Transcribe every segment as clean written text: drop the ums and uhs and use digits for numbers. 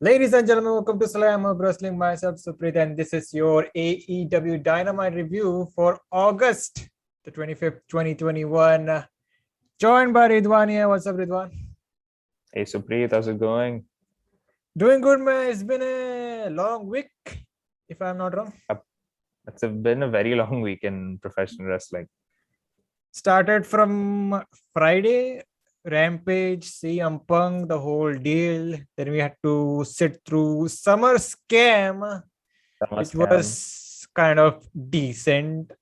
Ladies and gentlemen, welcome to Slamhub Wrestling. Myself, Suprit, and this is your AEW Dynamite review for August the 25th, 2021. Joined by Ridwan here. What's up, Ridwan? Hey Suprit, how's it going? Doing good, man. It's been a long week, if I'm not wrong. Been a very long week in professional wrestling. Started from Friday, Rampage, CM Punk, the whole deal. Then we had to sit through Summer Scam, Summer which Scam. was kind of decent.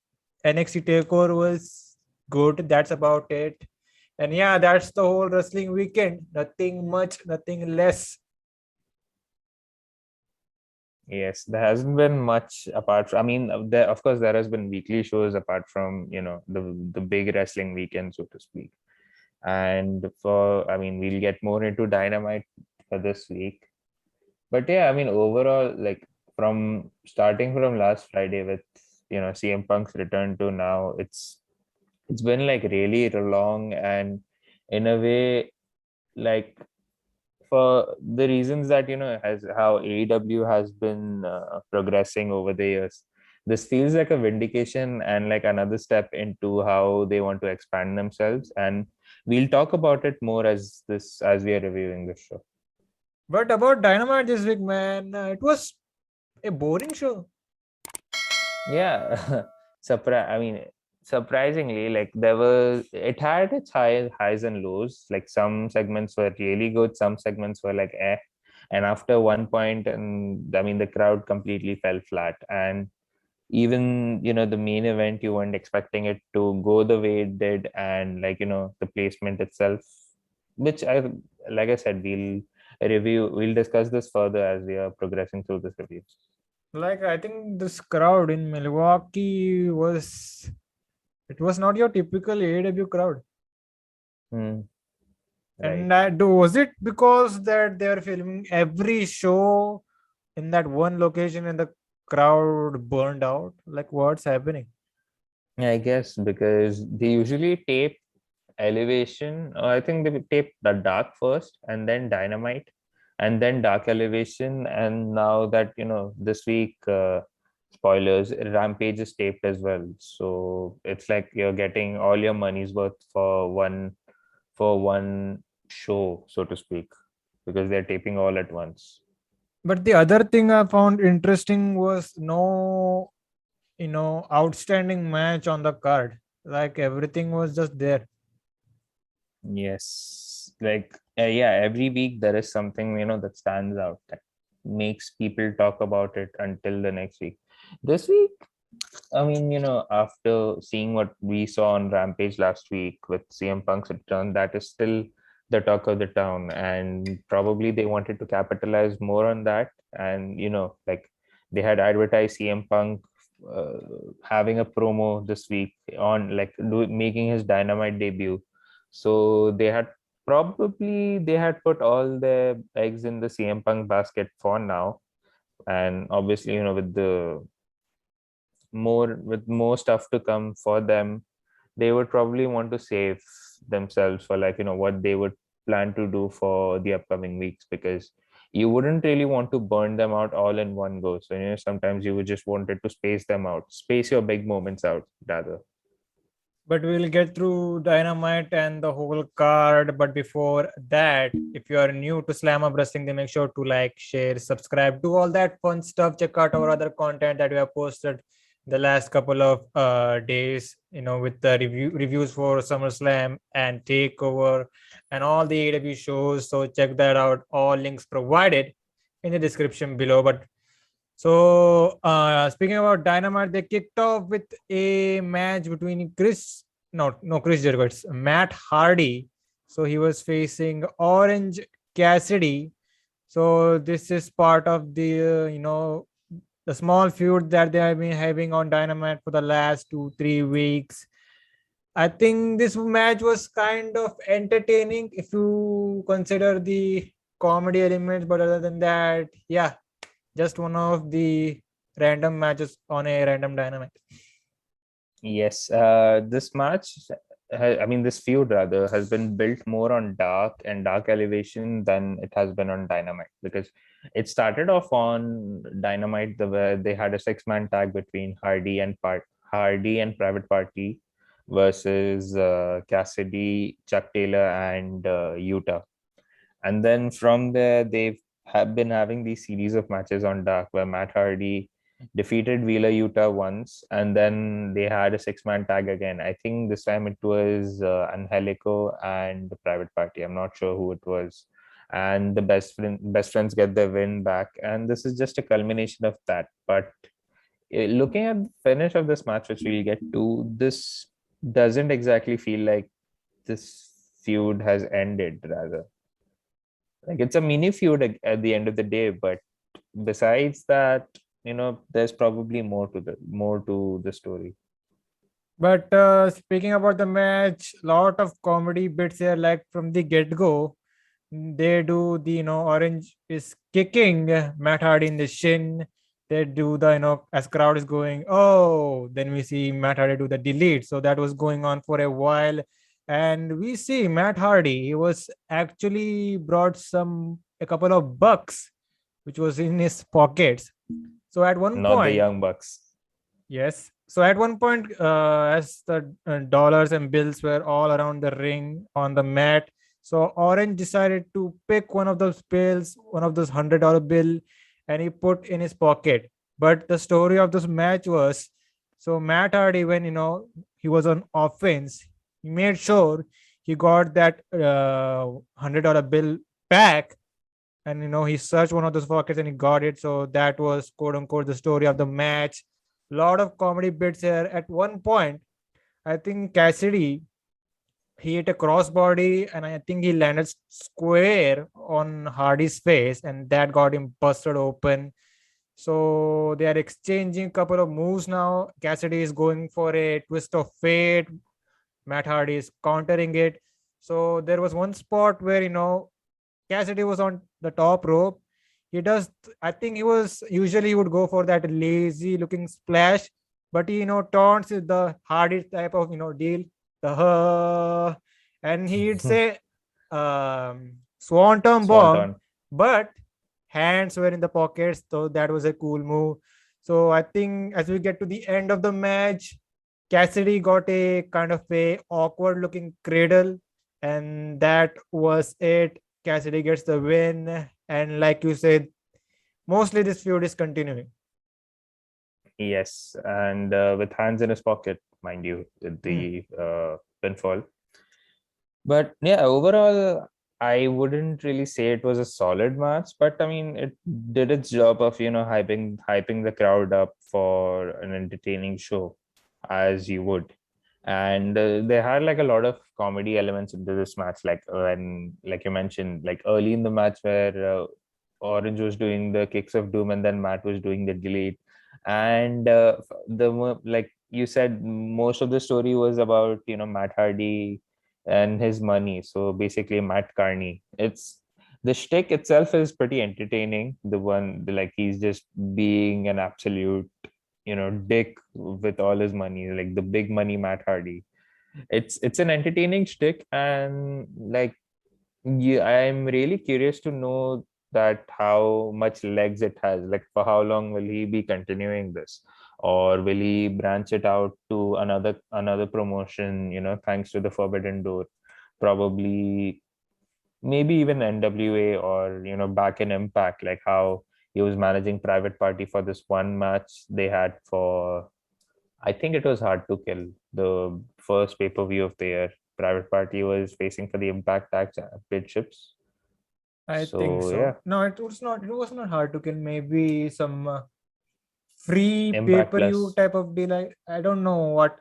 NXT Takeover was good. That's about it. And yeah, that's the whole wrestling weekend. Nothing much, nothing less. Yes, there hasn't been much apart from, of course there has been weekly shows apart from, the big wrestling weekend, so to speak. And we'll get more into Dynamite for this week. But yeah, overall, like starting from last Friday with, CM Punk's return to now, it's been like really long, and in a way, like for the reasons that has how AEW has been progressing over the years, this feels like a vindication and like another step into how they want to expand themselves, and we'll talk about it more as we are reviewing this show. But about Dynamite this week, man, it was a boring show. Yeah. Surprisingly, like it had its highs and lows. Like some segments were really good, some segments were like and after one point, and the crowd completely fell flat. And even the main event, you weren't expecting it to go the way it did, and the placement itself, which I said, we'll discuss this further as we are progressing through this review. Like, I think this crowd in Milwaukee was not your typical AEW crowd. Hmm. And Right. was it because that they are filming every show in that one location and the crowd burned out? Like, what's happening? Yeah, I guess because they usually tape Elevation. I think they tape the Dark first, and then Dynamite, and then Dark Elevation. And now that this week, spoilers, Rampage is taped as well. So it's like you're getting all your money's worth for one show, so to speak, because they're taping all at once. But the other thing I found interesting was no, outstanding match on the card. Like, everything was just there. Yes, yeah, every week there is something that stands out that makes people talk about it until the next week. This week, after seeing what we saw on Rampage last week with CM Punk's return, that is still the talk of the town, and probably they wanted to capitalize more on that. And like they had advertised CM Punk uh, having a promo this week on making his Dynamite debut, so they had put all their eggs in the CM Punk basket for now. And obviously, with more stuff to come for them, they would probably want to save themselves for what they would plan to do for the upcoming weeks, because you wouldn't really want to burn them out all in one go. So sometimes you would just wanted to space your big moments out rather. But we'll get through Dynamite and the whole card. But before that, if you are new to Slam Up Wrestling, then make sure to like, share, subscribe, do all that fun stuff. Check out our other content that we have posted the last couple of days, with the reviews for SummerSlam and Takeover and all the AEW shows. So check that out. All links provided in the description below. But so, speaking about Dynamite, they kicked off with a match between Chris Jericho. It's Matt Hardy. So he was facing Orange Cassidy. So this is part of the small feud that they have been having on Dynamite for the last 2-3 weeks. I think this match was kind of entertaining if you consider the comedy elements, but other than that, yeah, just one of the random matches on a random Dynamite. Yes, this match, I mean, this feud rather has been built more on dark and dark elevation than it has been on Dynamite, because it started off on Dynamite where they had a six-man tag between Hardy and Private Party versus Cassidy, Chuck Taylor, and Utah. And then from there, they have been having these series of matches on Dark where Matt Hardy defeated Wheeler Utah once, and then they had a six-man tag again. I think this time it was Angelico and the Private Party. I'm not sure who it was. And the best friends get their win back. And this is just a culmination of that. But looking at the finish of this match, which we'll get to, this doesn't exactly feel like this feud has ended, rather. Like, it's a mini feud at the end of the day, but besides that, there's probably more to the story. But speaking about the match, lot of comedy bits here, like from the get go. They do the Orange is kicking Matt Hardy in the shin. They do the as crowd is going, oh, then we see Matt Hardy do the delete. So that was going on for a while, and we see Matt Hardy. He was actually brought a couple of bucks, which was in his pockets. So at one Not the point, Young Bucks. yes. So at one point, as the dollars and bills were all around the ring on the mat, so Orange decided to pick one of those bills, one of those $100 bill, and he put in his pocket. But the story of this match was, so Matt Hardy, when he was on offense, he made sure he got that $100 bill back, and he searched one of those pockets and he got it. So that was quote unquote the story of the match. Lot of comedy bits here. At one point, I think Cassidy, he hit a crossbody and I think he landed square on Hardy's face, and that got him busted open. So they are exchanging a couple of moves now. Cassidy is going for a twist of fate. Matt Hardy is countering it. So there was one spot where Cassidy was on the top rope. He does, I think he would go for that lazy looking splash, but he taunts with the Hardy type of deal, and he'd say swanton bomb, Swanton. but hands were in the pockets, so that was a cool move. So I think as we get to the end of the match, Cassidy got a kind of a awkward looking cradle, and that was it. Cassidy gets the win, and like you said, mostly this feud is continuing. Yes, and with hands in his pocket, mind you, with the pinfall. But yeah, overall, I wouldn't really say it was a solid match, but I mean, it did its job of hyping the crowd up for an entertaining show, as you would. And they had like a lot of comedy elements into this match, like when, like you mentioned, like early in the match where Orange was doing the kicks of doom and then Matt was doing the delete. And like you said, most of the story was about Matt Hardy and his money. So basically, Matt Carney. It's the shtick itself is pretty entertaining. Like, he's just being an absolute dick with all his money, like the big money Matt Hardy. It's an entertaining shtick, and like, yeah, I'm really curious to know that how much legs it has. Like, for how long will he be continuing this, or will he branch it out to another promotion? Thanks to the Forbidden Door, probably, maybe even NWA, or back in Impact, like how he was managing Private Party for this one match they had for, I think it was Hard to Kill, the first pay-per-view of the year. Private Party was facing for the Impact Tag Championships. I think So yeah, so. No, it was not. It was not hard to kill. Maybe some free Impact pay-per-view Plus. type of deal. I don't know what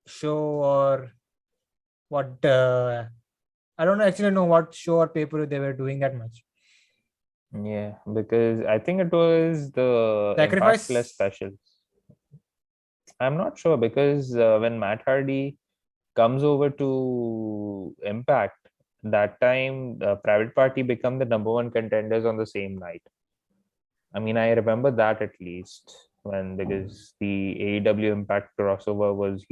show or what. I don't actually know what show or pay-per-view they were doing that much. Yeah, because I think it was the Impact Plus Sacrifice. specials. I'm not sure, because when Matt Hardy comes over to Impact, that time Private Party become the number one contenders on the same night. I mean, I remember that at least. because the AEW Impact crossover was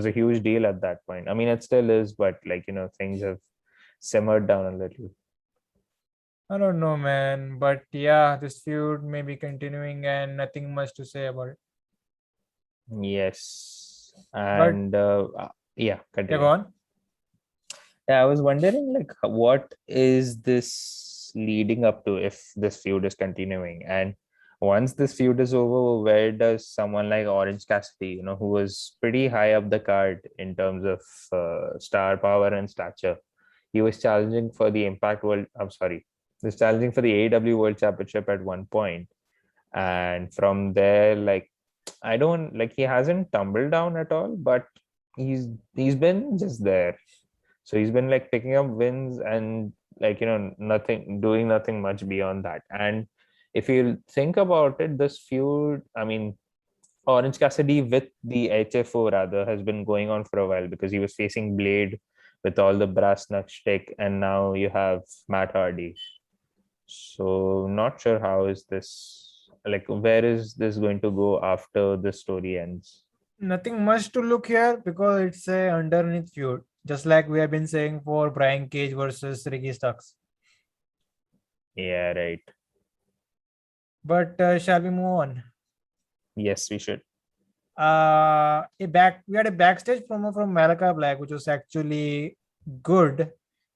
a huge deal at that point. I mean, it still is, but like, things have simmered down a little. I don't know, man. But yeah, this feud may be continuing and nothing much to say about it. Yes. But And yeah, yeah, go continue. on. Yeah, I was wondering, like, what is this leading up to if this feud is continuing? And once this feud is over, where does someone like Orange Cassidy, who was pretty high up the card in terms of star power and stature, he was challenging for the Impact World. I'm sorry, he was challenging for the AEW World Championship at one point, and from there, like, I don't like he hasn't tumbled down at all, but he's been just there. So he's been like picking up wins and like doing nothing much beyond that. And if you think about it, this feud, I mean, Orange Cassidy with the HFO rather has been going on for a while because he was facing Blade with all the brass knuck shtick, and now you have Matt Hardy. So not sure how is this, like, where is this going to go after the story ends? Nothing much to look here because it's a underneath feud, just like we have been saying for Brian Cage versus Ricky Starks. Yeah, right. But shall we move on? Yes, we should. We had a backstage promo from Malakai Black, which was actually good.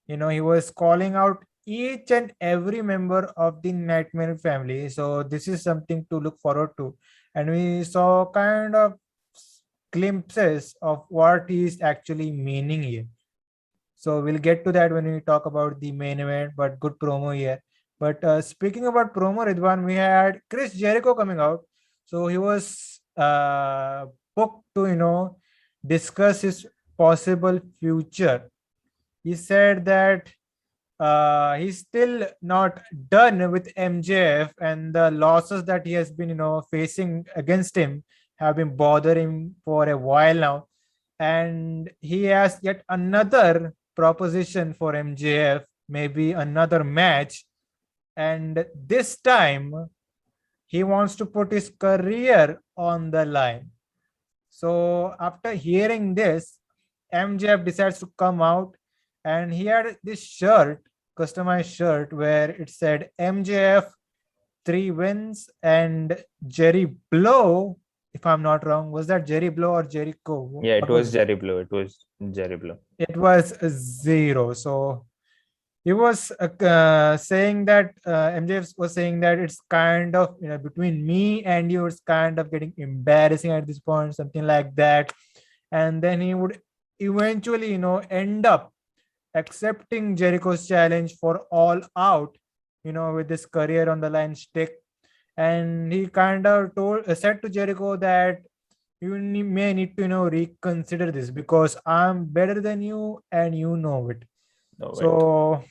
He was calling out each and every member of the Nightmare family. So this is something to look forward to. And we saw kind of glimpses of what he's actually meaning here. So we'll get to that when we talk about the main event, but good promo here. But speaking about promo, Ridwan, we had Chris Jericho coming out. So he was booked to, discuss his possible future. He said that he's still not done with MJF, and the losses that he has been, facing against him have been bothering him for a while now. And he has yet another proposition for MJF, maybe another match. And this time, he wants to put his career on the line. So after hearing this, MJF decides to come out, and he had this shirt, customized shirt, where it said MJF 3 wins and Jerry Blow. If I'm not wrong, was that Jerry Blow or Jericho? Yeah, it What was was it? Jerry Blow. It was Jerry Blow. It was 0. So he was saying that MJF was saying that it's kind of between me and you, it's kind of getting embarrassing at this point, something like that. And then he would eventually end up accepting Jericho's challenge for All Out, with his career on the line stick. And he kind of said to Jericho that you may need to reconsider this because I'm better than you and you know it. No, wait. So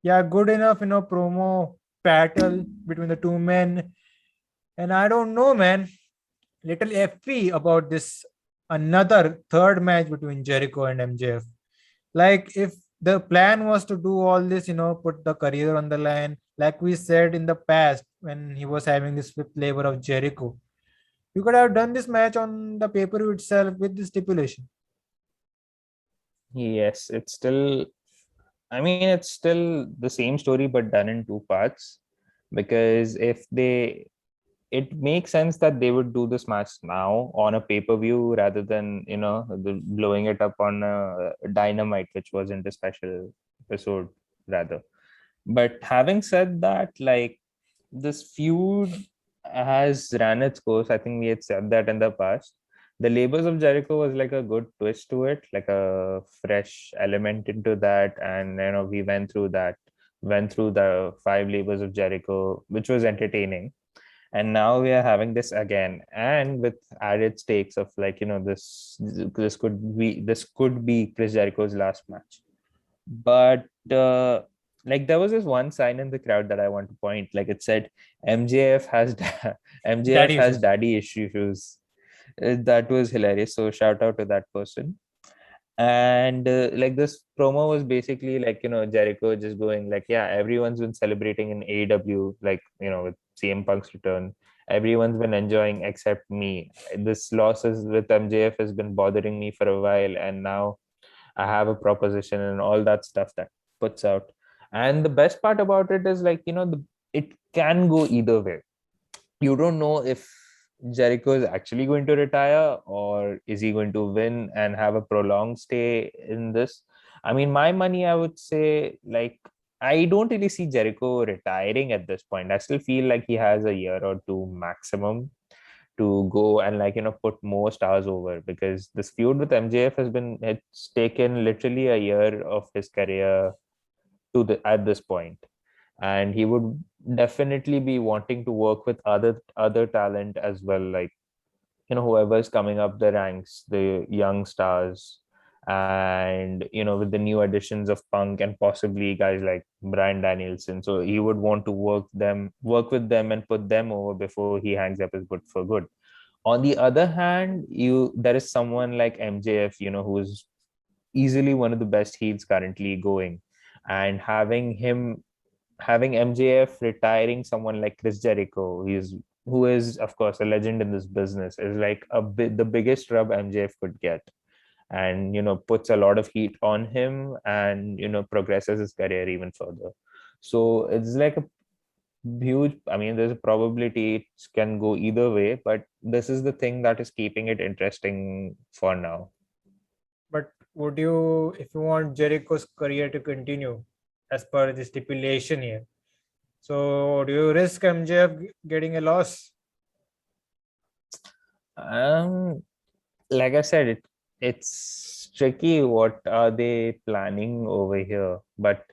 yeah, good enough, promo battle between the two men. And I don't know, man, little FP about this another third match between Jericho and MJF. Like, if the plan was to do all this, put the career on the line, like we said in the past when he was having this fifth labor of Jericho, you could have done this match on the pay-per-view itself with the stipulation. Yes, it's still the same story but done in two parts. Because it makes sense that they would do this match now on a pay-per-view rather than, blowing it up on a Dynamite, which wasn't a special episode rather. But having said that, like, this feud has ran its course. I think we had said that in the past. The Labors of Jericho was like a good twist to it, like a fresh element into that. And we went through the 5 Labors of Jericho, which was entertaining. And now we are having this again, and with added stakes of like, this could be Chris Jericho's last match. But like, there was this one sign in the crowd that I want to point. Like, it said MJF has MJF Daddy has issues. daddy issues. That was hilarious. So shout out to that person. And like, this promo was basically like, Jericho just going like, yeah, everyone's been celebrating in AEW, like, with CM Punk's return, Everyone's been enjoying except me. This losses with MJF has been bothering me for a while, and now I have a proposition and all that stuff that puts out. And the best part about it is like, it can go either way. You don't know if Jericho is actually going to retire or is he going to win and have a prolonged stay in this. I mean, my money, I would say, like, I don't really see Jericho retiring at this point. I still feel like he has a year or two maximum to go and, like, put more stars over, because this feud with MJF it's taken literally a year of his career at this point, and he would definitely be wanting to work with other talent as well, like, whoever's coming up the ranks, the young stars, and with the new additions of Punk and possibly guys like Bryan Danielson. So he would want to work with them and put them over before he hangs up his boot for good. On the other hand, there is someone like MJF, who's easily one of the best heels currently going, and having MJF retiring someone like Chris Jericho, who is of course a legend in this business, is like the biggest rub MJF could get, and puts a lot of heat on him, and progresses his career even further. So it's like a huge, I mean, there's a probability it can go either way, but this is the thing that is keeping it interesting for now. But would you, if you want Jericho's career to continue as per the stipulation here, so do you risk MJF getting a loss? Like I said, it's tricky. What are they planning over here? But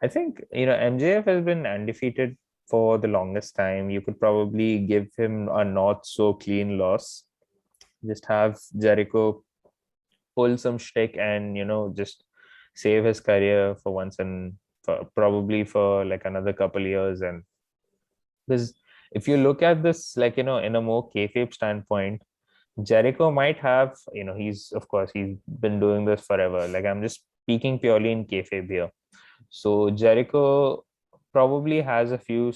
I think MJF has been undefeated for the longest time. You could probably give him a not so clean loss. Just have Jericho pull some shtick and just save his career for once, and probably for like another couple years. And because if you look at this, like, in a more kayfabe standpoint, Jericho might have, he's been doing this forever. Like, I'm just speaking purely in kayfabe here. So Jericho probably has a few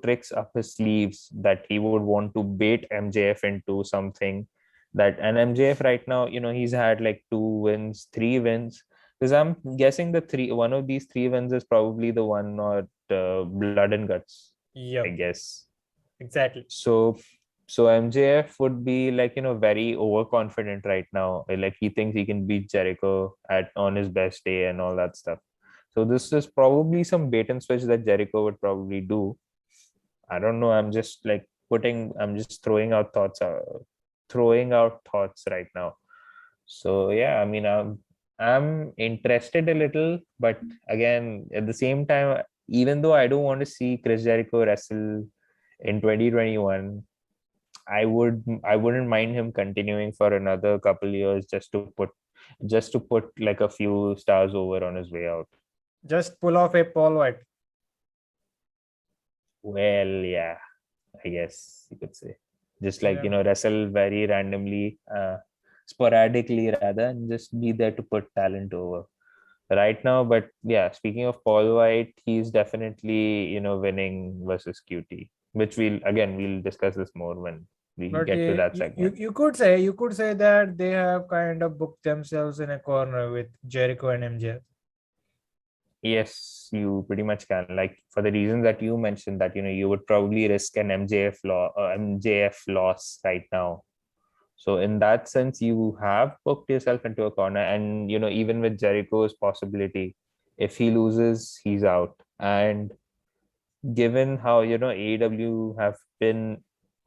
tricks up his sleeves that he would want to bait MJF into something. And MJF right now, he's had like 2 wins, 3 wins. Because I'm guessing one of these 3 wins is probably the one or Blood and Guts, I Yep, guess. exactly. So MJF would be like, very overconfident right now. Like, he thinks he can beat Jericho on his best day and all that stuff. So this is probably some bait and switch that Jericho would probably do. I don't know. I'm just throwing out thoughts right now. So yeah, I mean, I'm interested a little, but again, at the same time, even though I don't want to see Chris Jericho wrestle in 2021, I wouldn't mind him continuing for another couple years just to put like a few stars over on his way out. Just pull off a Paul White. Well, yeah, I guess you could say. Just like, Yeah. wrestle very randomly, sporadically rather, and just be there to put talent over right now. But yeah, speaking of Paul White, he's definitely, winning versus QT, which we'll discuss this more when we But get to that you, segment. you could say that they have kind of booked themselves in a corner with Jericho and MJF. Yes, you pretty much can. Like, for the reasons that you mentioned, that you would probably risk an MJF loss right now. So in that sense, you have booked yourself into a corner, and even with Jericho's possibility, if he loses, he's out. And given how AEW have been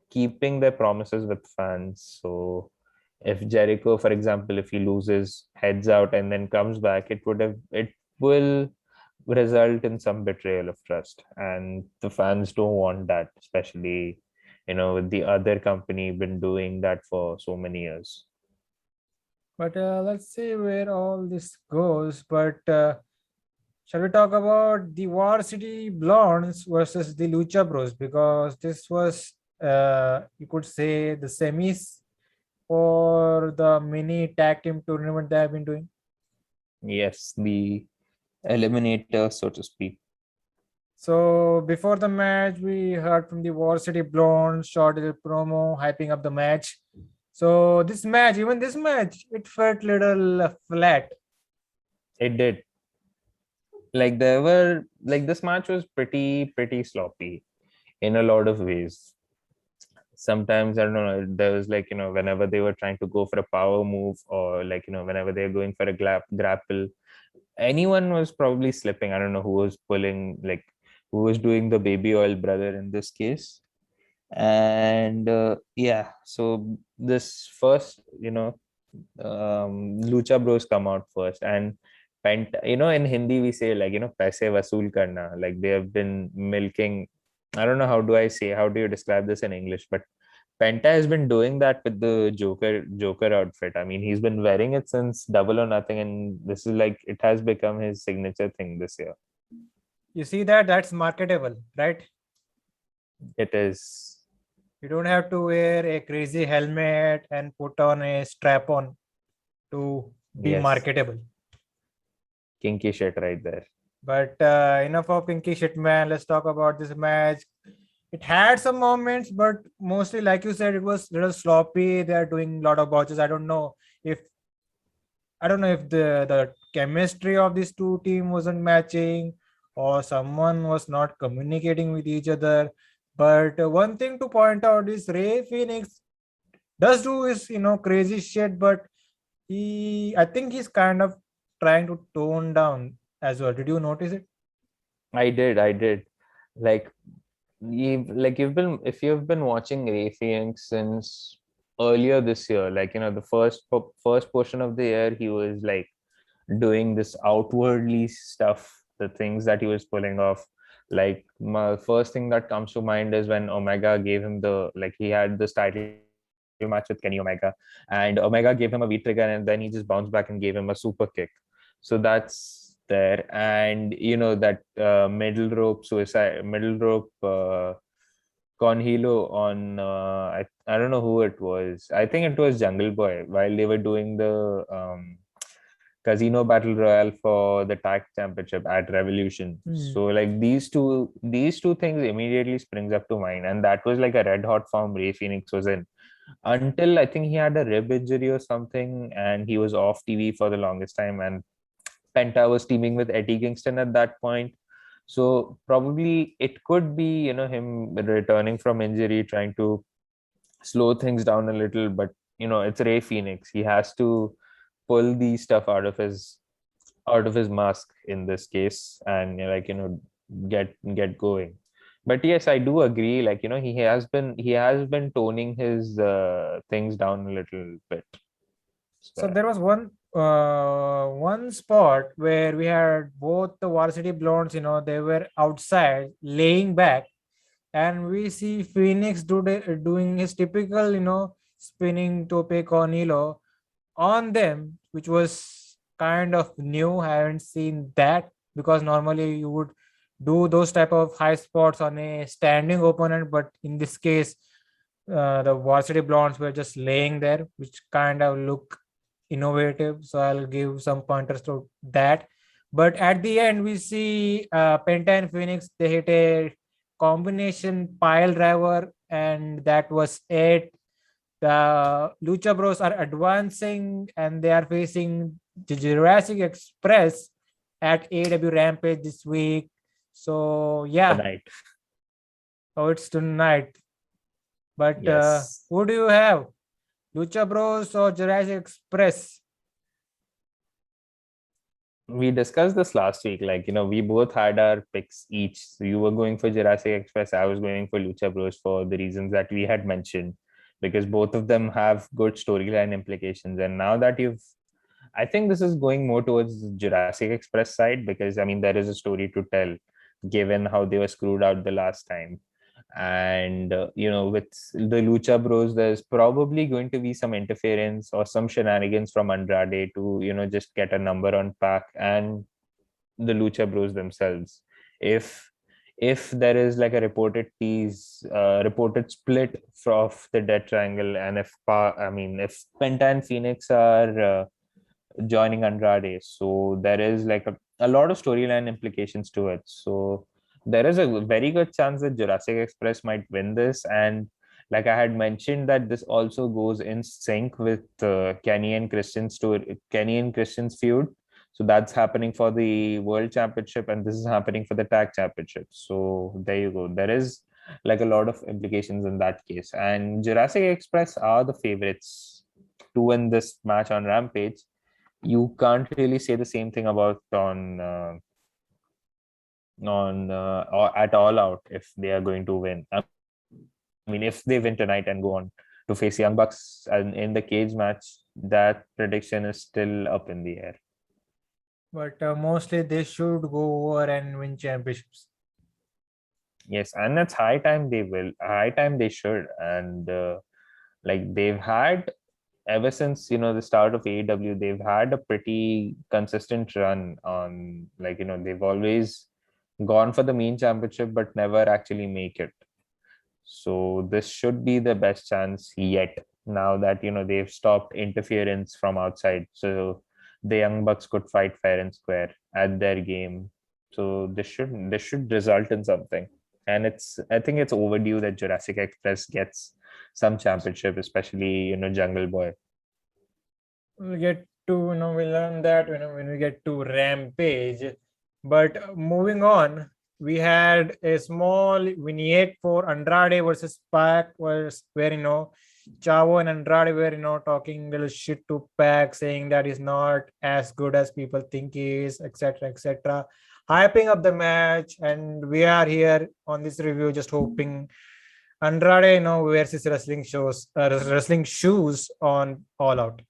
keeping their promises with fans, so if Jericho, for example, if he loses, heads out, and then comes back, it will result in some betrayal of trust, and the fans don't want that, especially with the other company been doing that for so many years. But let's see where all this goes. But shall we talk about the Varsity Blondes versus the Lucha Bros? Because this was, you could say, the semis for the mini tag team tournament they have been doing. Yes, the Eliminator, so to speak. So before the match, we heard from the Varsity Blonde short little promo hyping up the match. So this match, even this match, it felt little flat. It did. Like there were like this match was pretty sloppy in a lot of ways. Sometimes I don't know, there was like, whenever they were trying to go for a power move, or like, whenever they're going for a grapple, anyone was probably slipping. I don't know who was pulling, like who was doing the baby oil brother in this case. And yeah, so this first, Lucha Bros come out first, and in Hindi we say, like, paise vasool karna, like they have been milking. I don't know, how do you describe this in English, but Penta has been doing that with the Joker outfit. I mean, he's been wearing it since Double or Nothing, and this is like it has become his signature thing this year. You see that? That's marketable, right? It is. You don't have to wear a crazy helmet and put on a strap on to be Yes, marketable. kinky shit right there. But enough of kinky shit, man. Let's talk about this match. It had some moments, but mostly, like you said, it was a little sloppy. They are doing a lot of botches. If I don't know if the chemistry of these two team wasn't matching, or someone was not communicating with each other. But one thing to point out is Ray Phoenix does do his crazy shit, but I think he's kind of trying to tone down as well. Did you notice it? I did. Like you've been if you've been watching Ray Phoenix since earlier this year, like the first portion of the year, he was like doing this outwardly stuff, the things that he was pulling off. Like my first thing that comes to mind is when Omega gave him he had this title match with Kenny Omega, and Omega gave him a V trigger, and then he just bounced back and gave him a super kick. So that's there. And that middle rope Conhilo on I don't know who it was. I think it was Jungle Boy while they were doing the Casino Battle Royale for the tag championship at Revolution. So like these two things immediately springs up to mind, and that was like a red hot form Ray Phoenix was in, until I think he had a rib injury or something, and he was off TV for the longest time, and Penta was teaming with Eddie Kingston at that point. So probably it could be, him returning from injury, trying to slow things down a little. But it's Ray Phoenix. He has to pull the stuff out of his mask in this case, and get going. But yes, I do agree. Like he has been toning his things down a little bit. So there was one spot where we had both the Varsity Blondes, they were outside laying back, and we see Phoenix doing his typical, spinning tope con on them, which was kind of new. I haven't seen that, because normally you would do those type of high spots on a standing opponent, but in this case, the Varsity Blondes were just laying there, which kind of look innovative. So I'll give some pointers to that. But at the end, we see Penta and Phoenix, they hit a combination pile driver, and that was it. The Lucha Bros are advancing, and they are facing the Jurassic Express at AEW Rampage this week. So yeah, Tonight. oh, it's tonight. But Yes. who do you have? Lucha Bros or Jurassic Express? We discussed this last week. Like, we both had our picks each. So you were going for Jurassic Express. I was going for Lucha Bros for the reasons that we had mentioned, because both of them have good storyline implications. And now that I think this is going more towards the Jurassic Express side, because I mean, there is a story to tell given how they were screwed out the last time. And with the Lucha Bros, there's probably going to be some interference or some shenanigans from Andrade to just get a number on Pac and the Lucha Bros themselves. If there is like a reported split of the Death Triangle, and if Penta and Phoenix are joining Andrade, so there is like a lot of storyline implications to it. So there is a very good chance that Jurassic Express might win this. And like I had mentioned, that this also goes in sync with Kenny and Christian's feud. So that's happening for the World Championship, and this is happening for the Tag Championship. So there you go. There is like a lot of implications in that case. And Jurassic Express are the favorites to win this match on Rampage. You can't really say the same thing about or at All Out if they are going to win. I mean, if they win tonight and go on to face Young Bucks and in the cage match, that prediction is still up in the air. But mostly they should go over and win championships. Yes, and it's high time they will. High time they should. And like they've had ever since the start of AEW, they've had a pretty consistent run on they've always gone for the main championship but never actually make it. So this should be the best chance yet, now that they've stopped interference from outside. So the Young Bucks could fight fair and square at their game. So this should result in something. And I think it's overdue that Jurassic Express gets some championship, especially Jungle Boy. We'll get to we'll learn that when we get to Rampage. But moving on, we had a small vignette for Andrade versus Pac, where Chavo and Andrade were talking little shit to Pac, saying that he's not as good as people think he is, etc., etc., hyping up the match. And we are here on this review just hoping Andrade wears his wrestling shoes on All Out.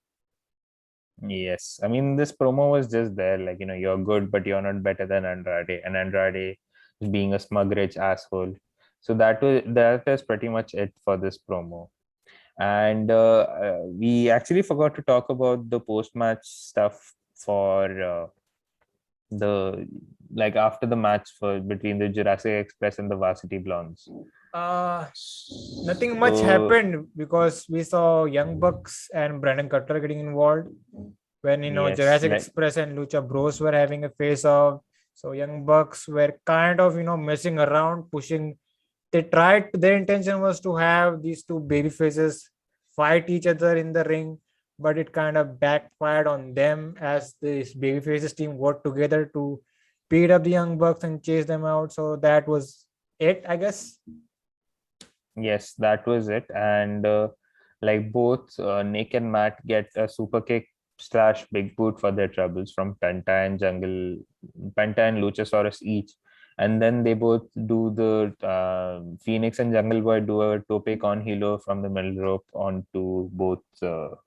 Yes, I mean, this promo was just there, like, you're good, but you're not better than Andrade, and Andrade is being a smug rich asshole. So that is pretty much it for this promo. And we actually forgot to talk about the post-match stuff for after the match between the Jurassic Express and the Varsity Blondes. Nothing much happened because we saw Young Bucks and Brandon Cutler getting involved when Yes, Jurassic Express and Lucha Bros were having a face-off. So Young Bucks were kind of messing around, pushing. Their intention was to have these two baby faces fight each other in the ring, but it kind of backfired on them as this baby faces team worked together to beat up the Young Bucks and chase them out. So that was it, I guess. Yes, that was it. And both Nick and Matt get a super kick / big boot for their troubles from Penta and Luchasaurus each. And then they both do the Phoenix and Jungle Boy do a tope con hilo from the middle rope onto both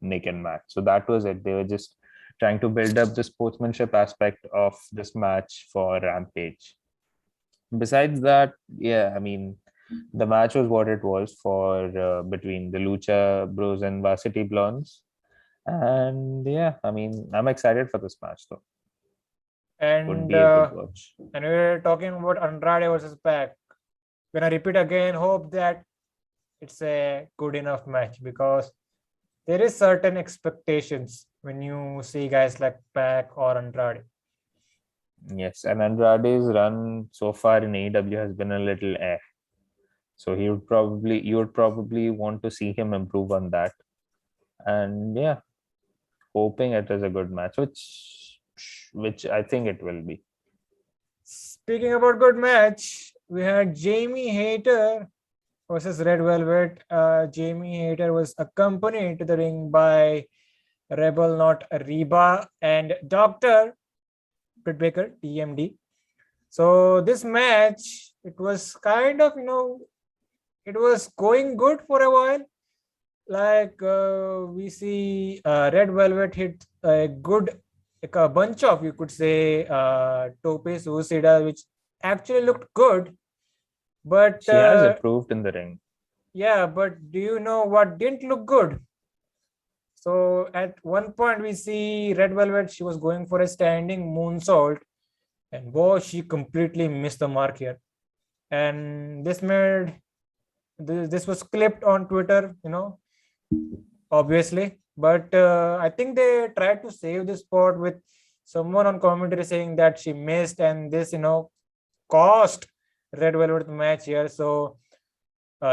Nick and Matt. So that was it. They were just trying to build up the sportsmanship aspect of this match for Rampage. Besides that, yeah, I mean, the match was what it was for between the Lucha Bros and Varsity Blondes. And yeah, I mean, I'm excited for this match though. And would be a good watch. And we were talking about Andrade versus Pac. When I repeat again, hope that it's a good enough match, because there is certain expectations when you see guys like Pac or Andrade. Yes, and Andrade's run so far in AEW has been a little so you would probably want to see him improve on that. And yeah, hoping it is a good match, which I think it will be. Speaking about good match, we had Jamie Hayter versus Red Velvet. Jamie Hayter was accompanied to the ring by Rebel Not Reba and Dr. Britt Baker, TMD. So this match, it was kind of, it was going good for a while. Like we see Red Velvet hit a bunch of, you could say, tope suicida, which actually looked good. But she has improved in the ring. Yeah, but do you know what didn't look good? So at one point we see Red Velvet, she was going for a standing moonsault, and she completely missed the mark here. And this was clipped on Twitter, obviously. But I think they tried to save this spot with someone on commentary saying that she missed, and this, cost Red Velvet match here. So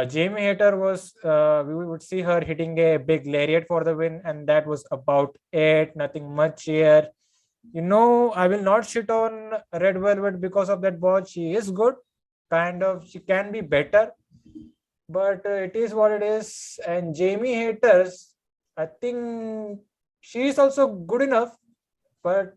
Jamie Hayter was, we would see her hitting a big lariat for the win, and that was about it. Nothing much here. I will not shit on Red Velvet because of that bot. She is good, kind of. She can be better, but it is what it is. And Jamie Haters, I think she is also good enough, but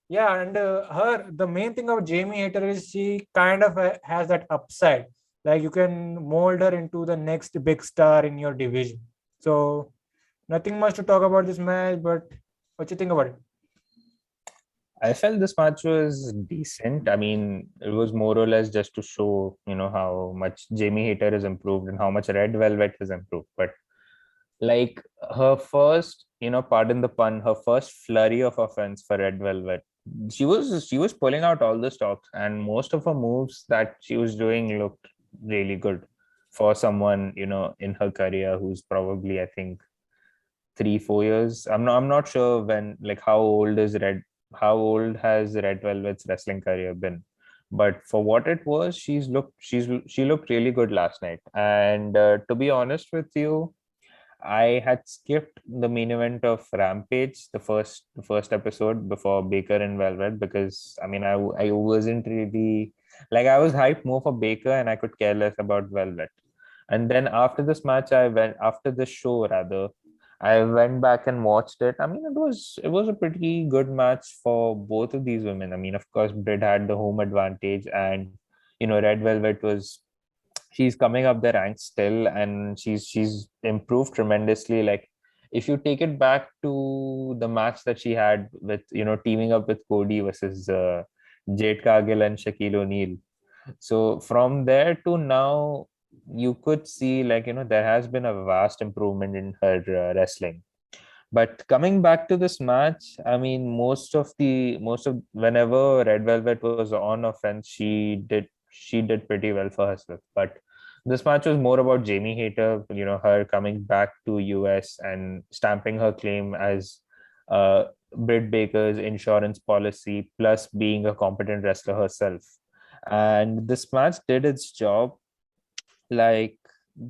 yeah, and the main thing about Jamie Hater is she kind of has that upside. Like you can mold her into the next big star in your division. So nothing much to talk about this match, but what you think about it? I felt this match was decent. I mean, it was more or less just to show, how much Jamie Hayter has improved and how much Red Velvet has improved. But like her first, pardon the pun, her first flurry of offense for Red Velvet, she was pulling out all the stops, and most of her moves that she was doing looked really good for someone, in her career who's probably, I think, 3-4 years. I'm not sure when, like, how old has Red Velvet's wrestling career been, but for what it was, she looked really good last night. And to be honest with you, I had skipped the main event of Rampage, the first episode before Baker and Velvet, because I mean I wasn't really, like, I was hyped more for Baker and I could care less about Velvet. And then after this match, after the show rather, I went back and watched it. I mean, it was a pretty good match for both of these women. I mean, of course, Britt had the home advantage, and Red Velvet was, she's coming up the ranks still, and she's improved tremendously. Like, if you take it back to the match that she had with, teaming up with Cody versus Jade Cargill and Shaquille O'Neal, so from there to now, you could see, like, there has been a vast improvement in her wrestling. But coming back to this match, I mean, most of whenever Red Velvet was on offense, she did pretty well for herself. But this match was more about Jamie Hayter, her coming back to US and stamping her claim as Britt Baker's insurance policy, plus being a competent wrestler herself. And this match did its job. Like,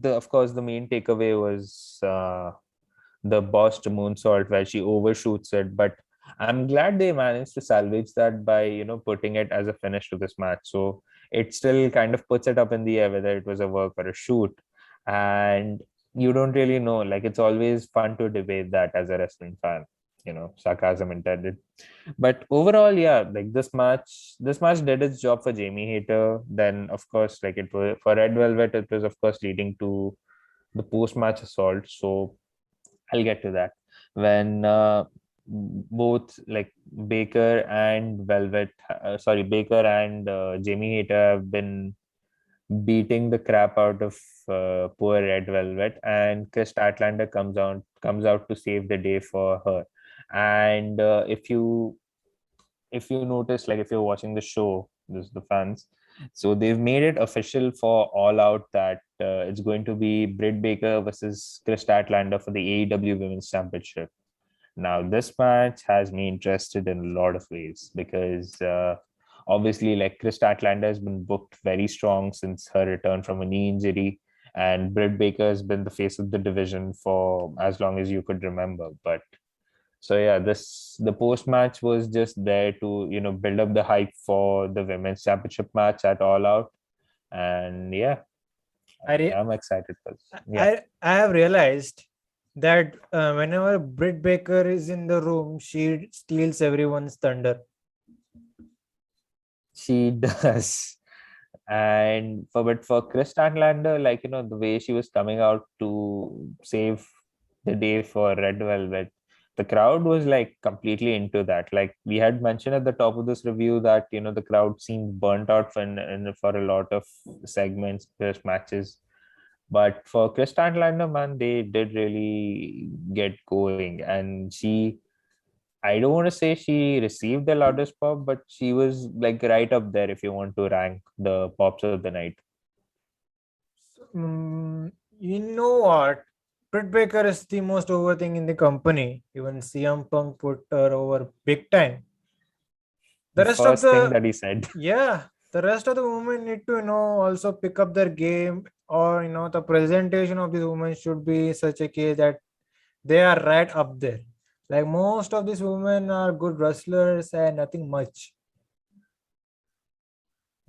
of course, the main takeaway was the Boss to moonsault where she overshoots it. But I'm glad they managed to salvage that by, putting it as a finish to this match. So it still kind of puts it up in the air whether it was a work or a shoot. And you don't really know. Like, it's always fun to debate that as a wrestling fan, sarcasm intended. But overall, yeah, like, this match did its job for Jamie Hayter. Then, of course, like, it was for Red Velvet, it was, of course, leading to the post-match assault. So I'll get to that when both, like, Baker and Jamie Hayter have been beating the crap out of poor Red Velvet, and Chris Statlander comes out to save the day for her. And if you notice, like, if you're watching the show, this is the fans, so they've made it official for All Out that it's going to be Britt Baker versus Chris Statlander for the AEW Women's Championship. Now, this match has me interested in a lot of ways because obviously, like, Chris Statlander has been booked very strong since her return from a knee injury, and Britt Baker has been the face of the division for as long as you could remember. But so yeah, the post match was just there to, build up the hype for the women's championship match at All Out. And yeah, I'm excited for this. Yeah. I have realized that whenever Britt Baker is in the room, she steals everyone's thunder. She does. And for Chris Statlander, like, the way she was coming out to save the day for Red Velvet, the crowd was, like, completely into that. Like, we had mentioned at the top of this review that, the crowd seemed burnt out for a lot of segments, first matches. But for Chris Statlander, man, they did really get going. And I don't want to say she received the loudest pop, but she was, like, right up there if you want to rank the pops of the night. You know what? Britt Baker is the most over thing in the company. Even CM Punk put her over big time. The rest of first thing the that he said. yeah, The rest of the women need to, also pick up their game, or the presentation of these women should be such a case that they are right up there. Like most of these women are good wrestlers and nothing much.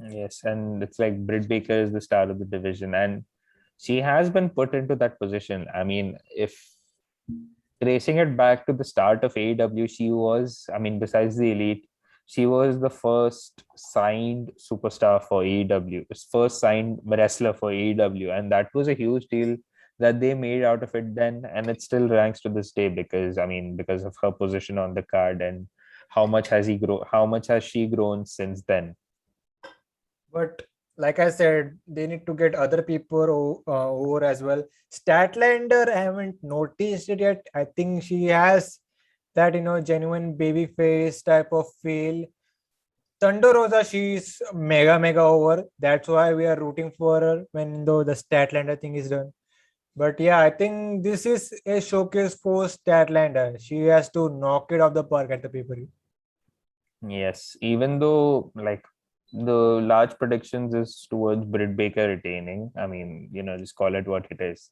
Yes, and it's like Britt Baker is the star of the division, and she has been put into that position. I mean, if tracing it back to the start of AEW, she was, I mean, besides the Elite, she was the first signed superstar for AEW, first signed wrestler for AEW, and that was a huge deal that they made out of it then, and it still ranks to this day because, I mean, because of her position on the card and how much has she grown since then. But like I said, they need to get other people over as well. Statlander, I haven't noticed it yet. I think she has that genuine baby face type of feel. Thunder Rosa, she's mega over. That's why we are rooting for her when though the Statlander thing is done. But yeah, I think this is a showcase for Statlander. She has to knock it off the park at the paper. Yes, even though like the large predictions is towards Britt Baker retaining. I mean, just call it what it is.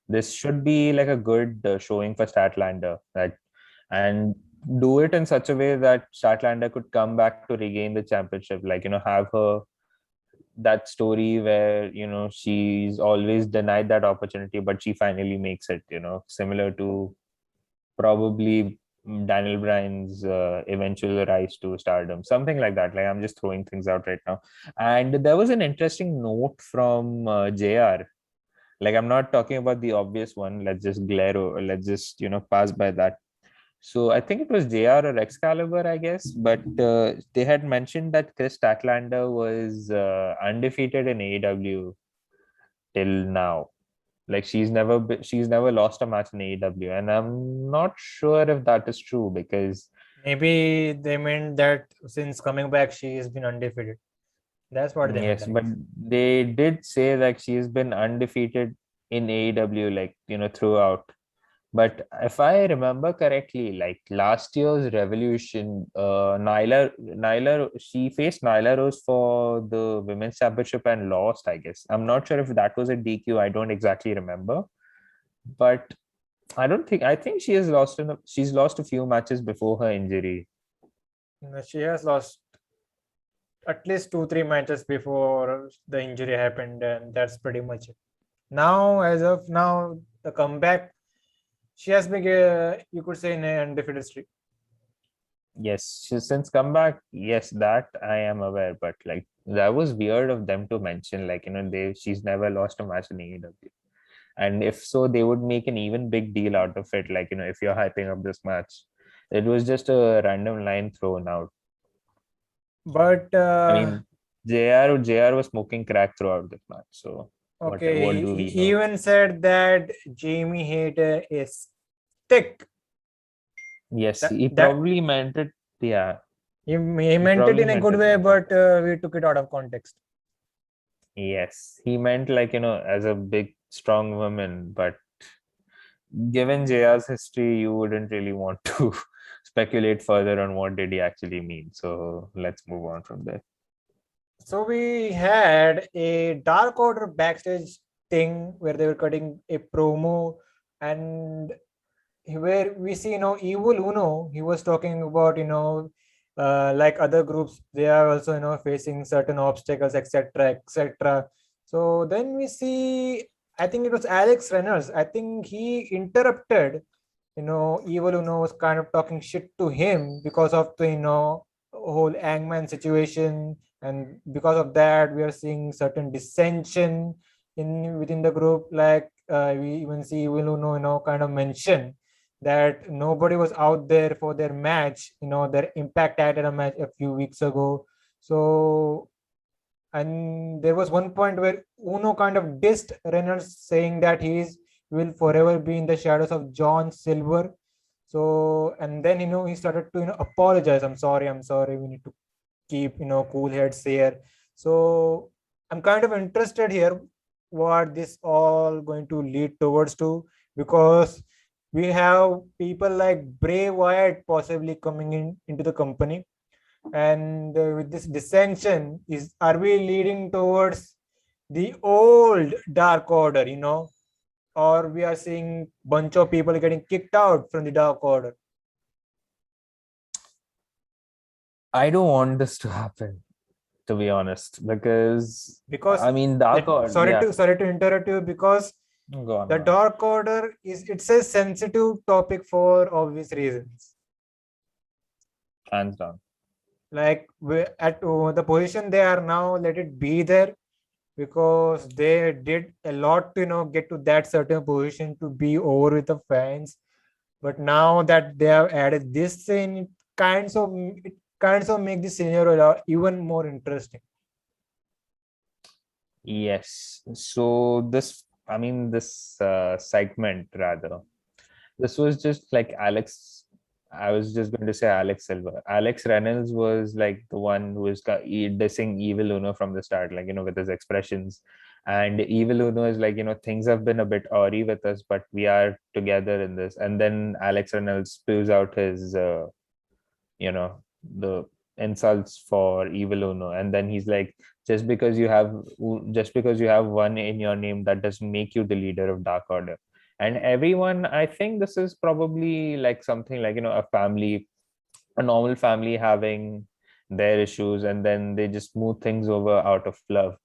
This should be like a good showing for Statlander, that and do it in such a way that Statlander could come back to regain the championship. Like, have her that story where, she's always denied that opportunity, but she finally makes it, similar to probably Daniel Bryan's eventual rise to stardom, something like that. Like, I'm just throwing things out right now. And there was an interesting note from JR. Like, I'm not talking about the obvious one. Let's just, pass by that. So I think it was JR or Excalibur, I guess. But they had mentioned that Chris Statlander was undefeated in AEW till now. Like she's never lost a match in AEW, and I'm not sure if that is true because Maybe they meant that since coming back, she has been undefeated. That's what they meant, yes, I but guess. they did say like she's been undefeated in AEW, like throughout. But if I remember correctly, like last year's Revolution, Nyla, she faced Nyla Rose for the women's championship and lost, I guess. I'm not sure if that was a DQ. I don't exactly remember, but I think she's lost a few matches before her injury. She has lost at least 2-3 matches before the injury happened, and that's pretty much it. Now, as of now, the comeback, she has been, you could say, in an undefeated streak. Yes, since comeback, yes, that I am aware, but like that was weird of them to mention, like she's never lost a match in AEW. And if so, they would make an even big deal out of it. Like, if you're hyping up this match, it was just a random line thrown out. But I mean, JR was smoking crack throughout this match. So what okay, do we he know? even said that Jamie Hayter is thick. Yes, That he that probably meant it. Yeah, he he meant it probably in a meant good it way, in that but way. we took it out of context. Yes, he meant like, as a big, strong woman, but given JR's history, you wouldn't really want to speculate further on what did he actually mean. So let's move on from there. So we had a Dark Order backstage thing where they were cutting a promo, and where we see Evil Uno. He was talking about like other groups, they are also facing certain obstacles, etc., etc. So then we see, I think it was Alex Reynolds. I think he interrupted. Evil Uno was kind of talking shit to him because of the whole Angman situation, and because of that we are seeing certain dissension in within the group. Like we even see Evil Uno kind of mention that nobody was out there for their match, their Impact Title match a few weeks ago. So, and there was one point where Uno kind of dissed Reynolds, saying that will forever be in the shadows of John Silver. So, and then he started to apologize. I'm sorry. We need to keep cool heads here. So, I'm kind of interested here what this all going to lead towards to, because we have people like Bray Wyatt possibly coming into the company. And with this dissension, are we leading towards the old Dark Order, or we are seeing bunch of people getting kicked out from the Dark Order? I don't want this to happen, to be honest, because Because I mean, Dark Order, sorry yeah, to interrupt you, because go on, the go on. Dark Order it's a sensitive topic for obvious reasons. Hands down. Like we at the position they are now, let it be there, because they did a lot to get to that certain position to be over with the fans. But now that they have added this in, it kinds of make the scenario even more interesting. Yes. So this segment rather, this was just like Alex. I was just going to say Alex Silver. Alex Reynolds was like the one who was dissing Evil Uno from the start, like, with his expressions. And Evil Uno is like, things have been a bit awry with us, but we are together in this. And then Alex Reynolds spews out his, the insults for Evil Uno. And then he's like, just because you have one in your name, that doesn't make you the leader of Dark Order. And everyone, I think this is probably like something like, a normal family having their issues, and then they just move things over out of love.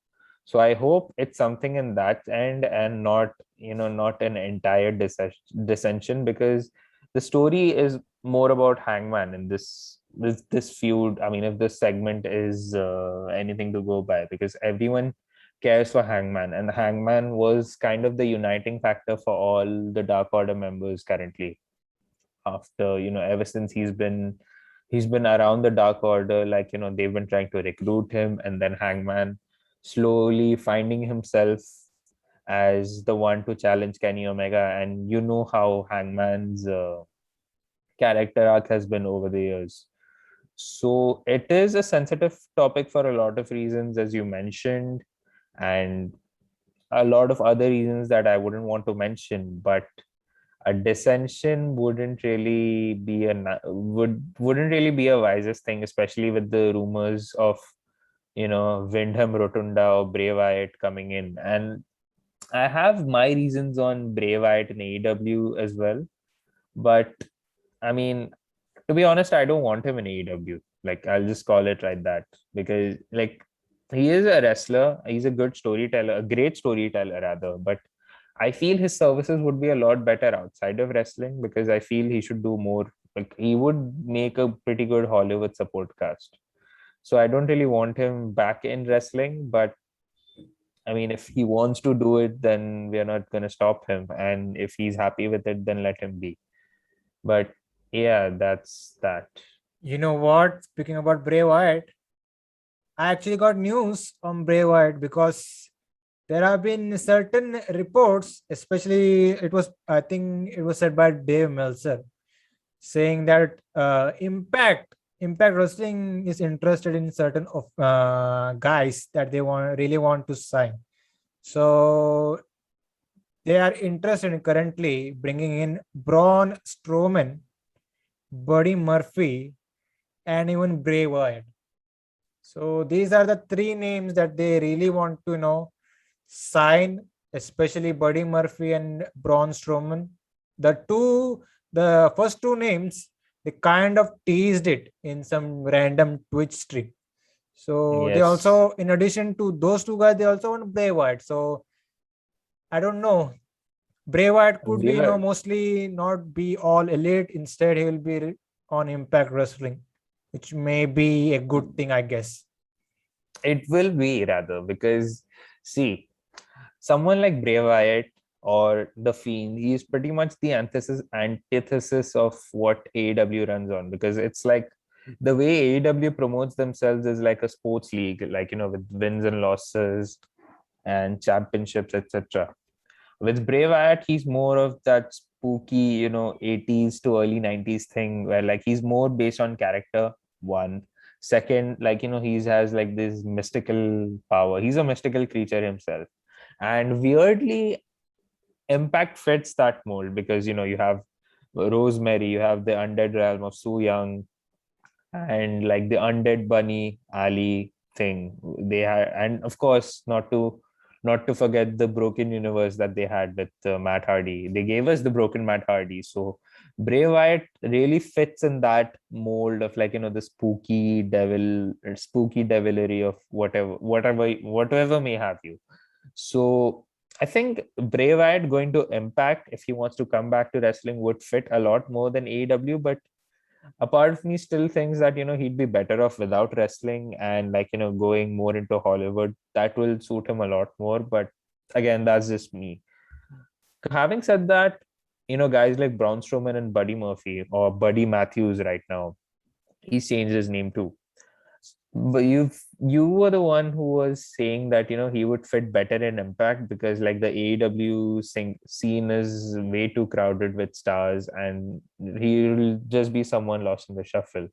So I hope it's something in that end, and not an entire dissension, because the story is more about Hangman in this feud. I mean, if this segment is anything to go by, because everyone cares for Hangman, and Hangman was kind of the uniting factor for all the Dark Order members currently. After, ever since he's been around the Dark Order, like, they've been trying to recruit him, and then Hangman slowly finding himself as the one to challenge Kenny Omega. And you know how Hangman's character arc has been over the years. So it is a sensitive topic for a lot of reasons, as you mentioned, and a lot of other reasons that I wouldn't want to mention. But a dissension wouldn't really be a wisest thing, especially with the rumors of, Windham Rotunda or Bray Wyatt coming in. And I have my reasons on Bray Wyatt in AEW as well. But I mean, to be honest, I don't want him in AEW. Like, I'll just call it like that, because like, he is a wrestler, he's a good storyteller, a great storyteller rather, but I feel his services would be a lot better outside of wrestling, because I feel he should do more. Like, he would make a pretty good Hollywood support cast. So I don't really want him back in wrestling, but I mean, if he wants to do it, then we're not going to stop him. And if he's happy with it, then let him be. But yeah, that's that. You know what? Speaking about Bray Wyatt, I actually got news on Bray Wyatt, because there have been certain reports, especially I think it was said by Dave Meltzer, saying that Impact Wrestling is interested in certain of guys that they really want to sign. So they are interested in currently bringing in Braun Strowman, Buddy Murphy, and even Bray Wyatt. So these are the three names that they really want to sign, especially Buddy Murphy and Braun Strowman. The first two names, they kind of teased it in some random Twitch stream. So they Yes. also, in addition to those two guys, they also want Bray Wyatt. So I don't know. Bray Wyatt could be, We were mostly not be all elite. Instead, he will be on Impact Wrestling, which may be a good thing, I guess. It will be rather, because see, someone like Bray Wyatt or The Fiend, he's pretty much the antithesis of what AEW runs on, because it's like the way AEW promotes themselves is like a sports league, like, with wins and losses and championships, etc. With Bray Wyatt, he's more of that spooky, 80s to early 90s thing, where like he's more based on character. One. Second, like, he has like this mystical power. He's a mystical creature himself. And weirdly, Impact fits that mold, because, you have Rosemary, you have the undead realm of Su Young, and like the undead bunny alley thing they had, and of course not to forget the broken universe that they had with Matt Hardy. They gave us the broken Matt Hardy. So Bray Wyatt really fits in that mold of like, the spooky devilry of whatever may have you. So I think Bray Wyatt going to Impact, if he wants to come back to wrestling, would fit a lot more than AEW. But a part of me still thinks that he'd be better off without wrestling and like going more into Hollywood. That will suit him a lot more. But again, that's just me. Having said that, guys like Braun Strowman and Buddy Murphy, or Buddy Matthews right now, he's changed his name too. But you were the one who was saying that he would fit better in Impact because like the AEW scene is way too crowded with stars, and he'll just be someone lost in the shuffle.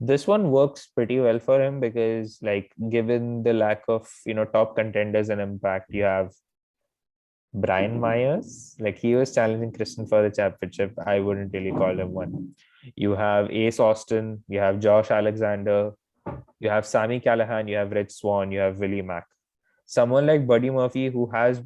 This one works pretty well for him because like given the lack of top contenders in Impact, you have Brian Myers, like he was challenging Kristen for the championship. I wouldn't really call him one. You have Ace Austin, you have Josh Alexander, you have Sami Callihan, you have Rich Swann, you have Willie Mack. Someone like Buddy Murphy, who has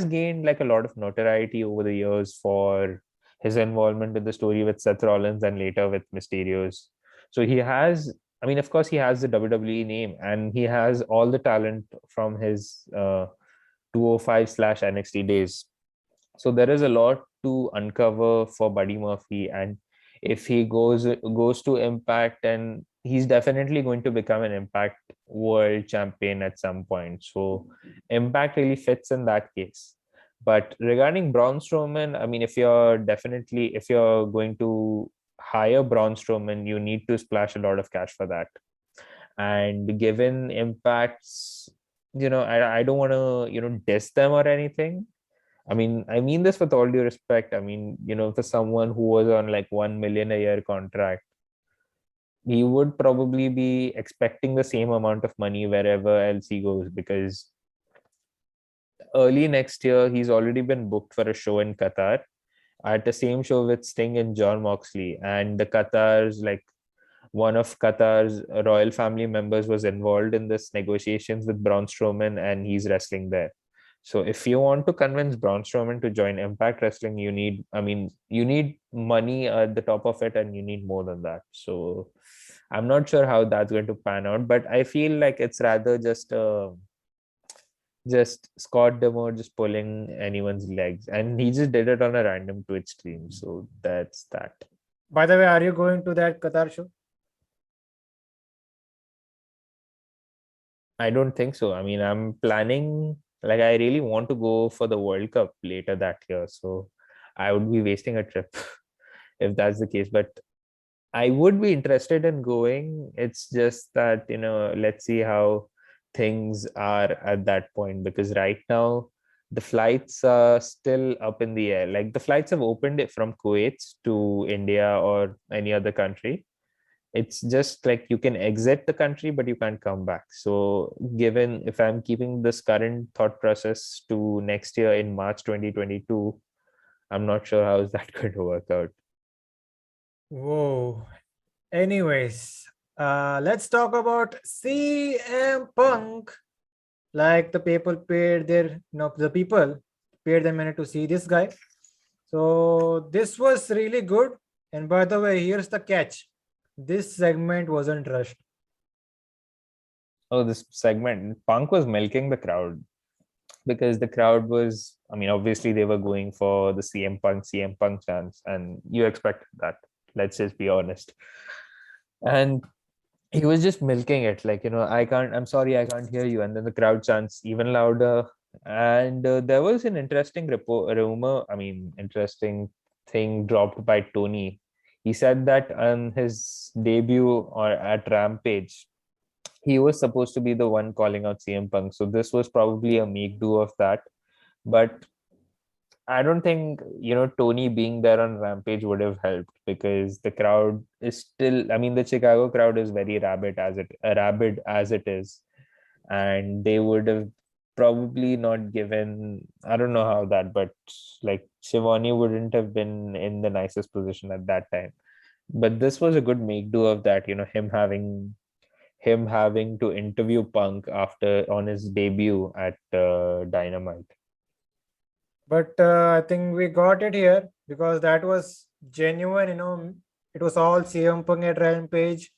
gained like a lot of notoriety over the years for his involvement in the story with Seth Rollins and later with Mysterios. So he has, I mean, of course, he has the WWE name and he has all the talent from his 205/NXT days. So there is a lot to uncover for Buddy Murphy, and if he goes to Impact, and he's definitely going to become an Impact World Champion at some point. So Impact really fits in that case. But regarding Braun Strowman, I mean, if you're going to hire Braun Strowman, you need to splash a lot of cash for that. And given Impact's, I don't want to diss them or anything. I mean this with all due respect. I mean, for someone who was on like 1 million a year contract, he would probably be expecting the same amount of money wherever else he goes, because early next year he's already been booked for a show in Qatar at the same show with Sting and John Moxley, and the Qatar's like one of Qatar's royal family members was involved in this negotiations with Braun Strowman, and he's wrestling there. So if you want to convince Braun Strowman to join Impact Wrestling, you need money at the top of it, and you need more than that. So I'm not sure how that's going to pan out, but I feel like it's rather just Scott Demore just pulling anyone's legs, and he just did it on a random Twitch stream. So that's that. By the way, are you going to that Qatar show? I don't think so. I mean, I'm planning, like, I really want to go for the World Cup later that year. So I would be wasting a trip if that's the case. But I would be interested in going. It's just that, let's see how things are at that point, because right now the flights are still up in the air. Like the flights have opened it from Kuwait to India or any other country. It's just like you can exit the country, but you can't come back. So given if I'm keeping this current thought process to next year in March 2022, I'm not sure how is that going to work out. Whoa. Anyways, let's talk about CM Punk. Like the people paid the people paid their money to see this guy. So this was really good. And by the way, here's the catch. This segment wasn't rushed. Oh, this segment, Punk was milking the crowd, because the crowd was, obviously they were going for the CM Punk chance, and you expected that. Let's just be honest. And he was just milking it, like, I'm sorry, I can't hear you. And then the crowd chants even louder. And there was an interesting interesting thing dropped by Tony. He said that on his debut or at Rampage, he was supposed to be the one calling out CM Punk. So this was probably a make do of that. But I don't think, Tony being there on Rampage would have helped, because the crowd is still, the Chicago crowd is very rabid as it is. And they would have probably not given, I don't know how that, but like Shivani wouldn't have been in the nicest position at that time. But this was a good make do of that, him having to interview Punk after on his debut at Dynamite. But I think we got it here because that was genuine. It was all CM Punk at Rampage.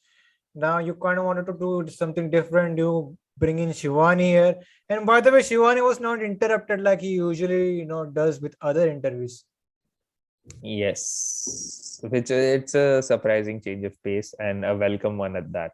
Now you kind of wanted to do something different. You bring in Shivani here, and by the way, Shivani was not interrupted like he usually does with other interviews. Yes, which it's a surprising change of pace and a welcome one at that.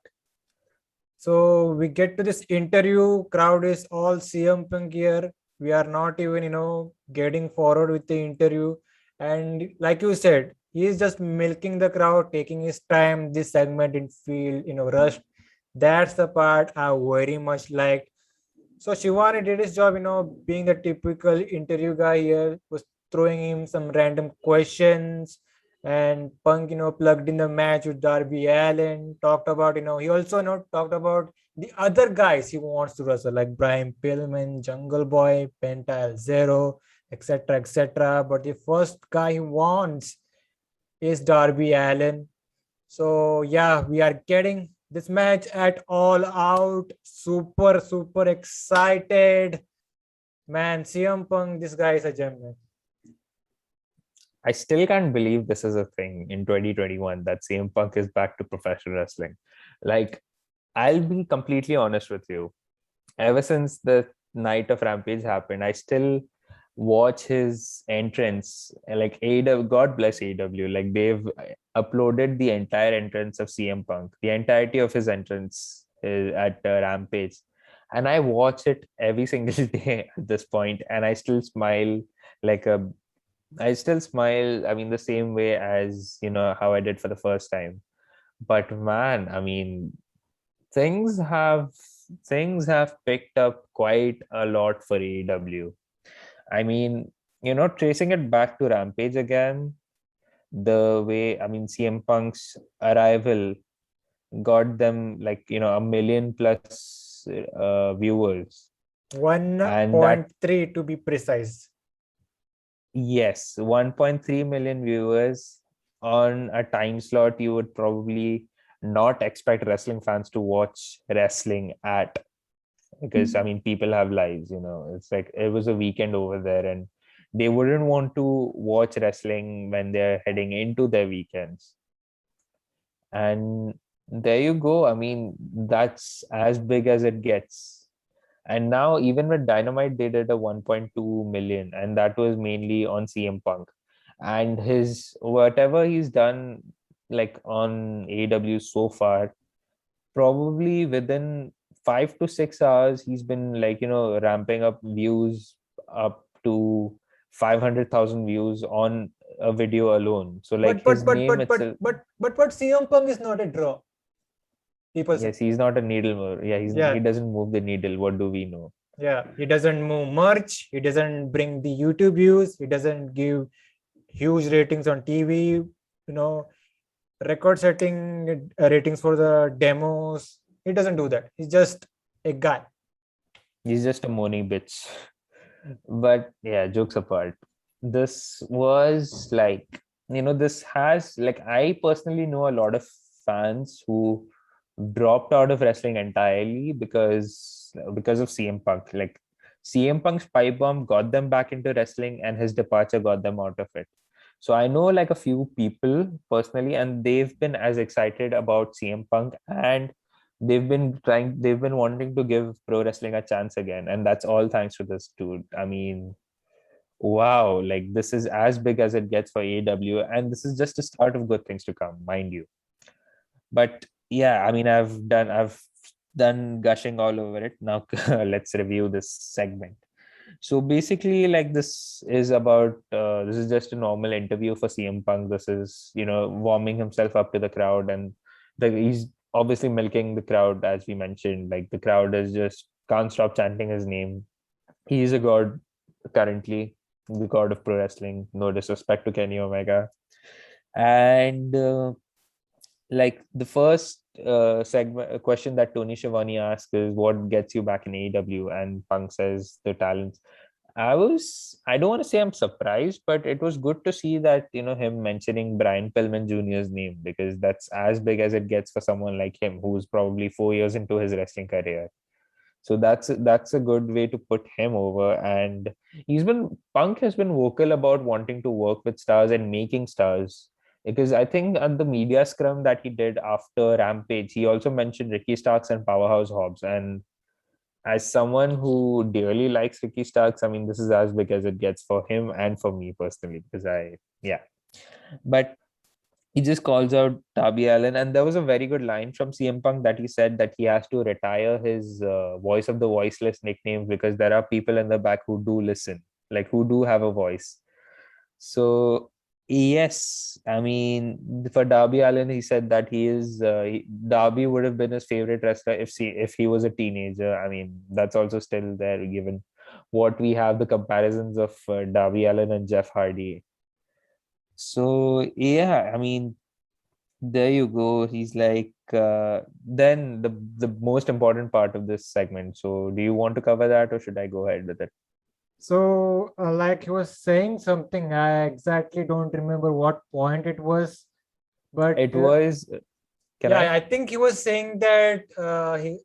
So we get to this interview. Crowd is all CM Punk here. We are not even getting forward with the interview, and like you said, he is just milking the crowd, taking his time. This segment didn't feel rushed. That's the part I very much liked. So Shivani did his job, being the typical interview guy here, was throwing him some random questions. And Punk, plugged in the match with Darby Allen, talked about, he also talked about the other guys he wants to wrestle, like Brian Pillman, Jungle Boy, Penta Zero, etc., etc. But the first guy he wants is Darby Allen. So yeah, we are getting this match at All Out. Super, super excited. Man, CM Punk, this guy is a gem, man. I still can't believe this is a thing in 2021 that CM Punk is back to professional wrestling. Like, I'll be completely honest with you. Ever since the night of Rampage happened, I still watch his entrance. Like AEW, God bless AEW. Like they've uploaded the entire entrance of CM Punk, the entirety of his entrance at Rampage, and I watch it every single day at this point, and I still smile like a I still smile, I mean, the same way as, how I did for the first time. But man, I mean, things have things have picked up quite a lot for AEW. I mean, tracing it back to Rampage again, the way, I mean, CM Punk's arrival got them like, a million plus viewers. And that 1.3 to be precise. Yes, 1.3 million viewers on a time slot you would probably not expect wrestling fans to watch wrestling at, because I mean people have lives, it's like it was a weekend over there and they wouldn't want to watch wrestling when they're heading into their weekends. And there you go. I mean, that's as big as it gets. And now, even with Dynamite, they did a 1.2 million, and that was mainly on CM Punk. And his whatever he's done, like on AEW so far, probably within 5 to 6 hours, he's been like, ramping up views up to 500,000 views on a video alone. So, like, But but his but name but but itself, but but CM Punk is not a draw. People say. yes, he's not a needle mover. Yeah, Yeah. he doesn't move the needle. What do we know? Yeah. He doesn't move merch. He doesn't bring the YouTube views. He doesn't give huge ratings on TV. Record setting ratings for the demos. He doesn't do that. He's just a guy. He's just a moaning bitch. But yeah, jokes apart, this was like, this has like, I personally know a lot of fans who dropped out of wrestling entirely because of CM Punk. Like CM Punk's pipe bomb got them back into wrestling and his departure got them out of it. So I know like a few people personally, and they've been as excited about CM Punk, and they've been wanting to give pro wrestling a chance again. And that's all thanks to this dude. I mean, wow, like this is as big as it gets for AEW, and this is just the start of good things to come, mind you. But yeah, I mean, I've done gushing all over it. Now let's review this segment. So basically, like this is just a normal interview for CM Punk. This is, warming himself up to the crowd, and he's obviously milking the crowd, as we mentioned. Like the crowd is just can't stop chanting his name. He is a god currently, the god of pro wrestling. No disrespect to Kenny Omega. And like the first segment question that Tony Schiavone asks is, what gets you back in AEW? And Punk says the talents. I don't want to say I'm surprised, but it was good to see that, him mentioning Brian Pillman Jr.'s name, because that's as big as it gets for someone like him, who's probably 4 years into his wrestling career. So that's a good way to put him over. And Punk has been vocal about wanting to work with stars and making stars. Because I think at the media scrum that he did after Rampage, he also mentioned Ricky Starks and Powerhouse Hobbs. And as someone who dearly likes Ricky Starks, I mean, this is as big as it gets for him and for me personally, because yeah. But he just calls out Darby Allin, and there was a very good line from CM Punk that he said that he has to retire his voice of the voiceless nickname, because there are people in the back who do listen, like who do have a voice. So yes, I mean, for Darby Allin, he said that Darby would have been his favorite wrestler if he was a teenager. I mean, that's also still there given what we have, the comparisons of Darby Allin and Jeff Hardy. So yeah, I mean, there you go. He's like, then the most important part of this segment. So do you want to cover that, or should I go ahead with it? So, like he was saying something, I exactly don't remember what point it was, but It was, can yeah, I? I think he was saying that he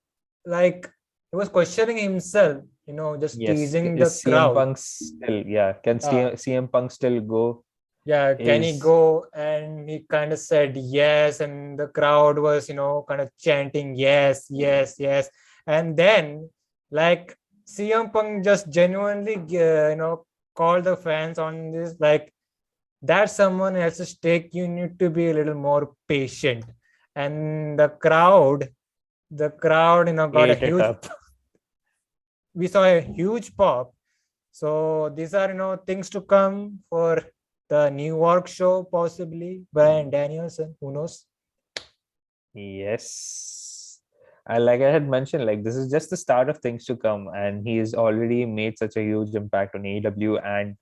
was questioning himself, just Yes. teasing the Is CM crowd. Punk still, yeah, can Uh, CM Punk still go? yeah, can he Is go? And he kind of said yes, and the crowd was, kind of chanting yes, yes, yes. And then, like, CM Punk just genuinely, called the fans on this, like, that's someone else's stake. You need to be a little more patient. And the crowd, got a ate it huge. up. We saw a huge pop. So these are, things to come for the New York show, possibly. Brian Danielson, who knows? Yes. And like I had mentioned, like this is just the start of things to come, and he's already made such a huge impact on AEW. And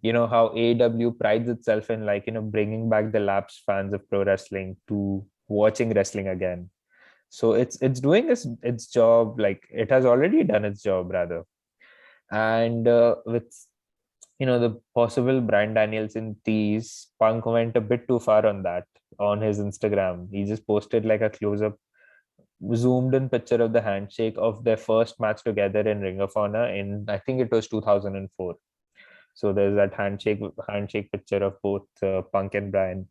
how AEW prides itself in, like, bringing back the lapsed fans of pro wrestling to watching wrestling again. So it's doing its job, like it has already done its job rather. And with the possible Bryan Danielson tease, Punk went a bit too far on that on his Instagram. He just posted like a close-up, zoomed in picture of the handshake of their first match together in Ring of Honor in, I think it was 2004. So there's that handshake picture of both Punk and Bryan.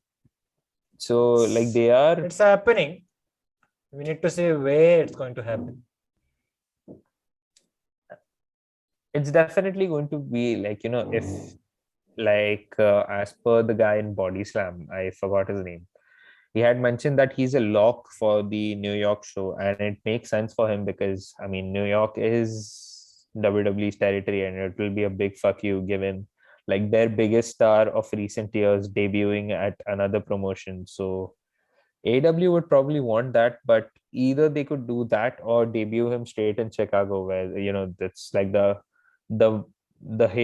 So like they are, It's happening. We need to say where it's going to happen. it's definitely going to be like, if like as per the guy in Body Slam, I forgot his name. He had mentioned that he's a lock for the New York show, and it makes sense for him because, I mean, New York is WWE's territory, and it will be a big fuck you given like their biggest star of recent years debuting at another promotion. So AW would probably want that, but either they could do that or debut him straight in Chicago, where that's like the the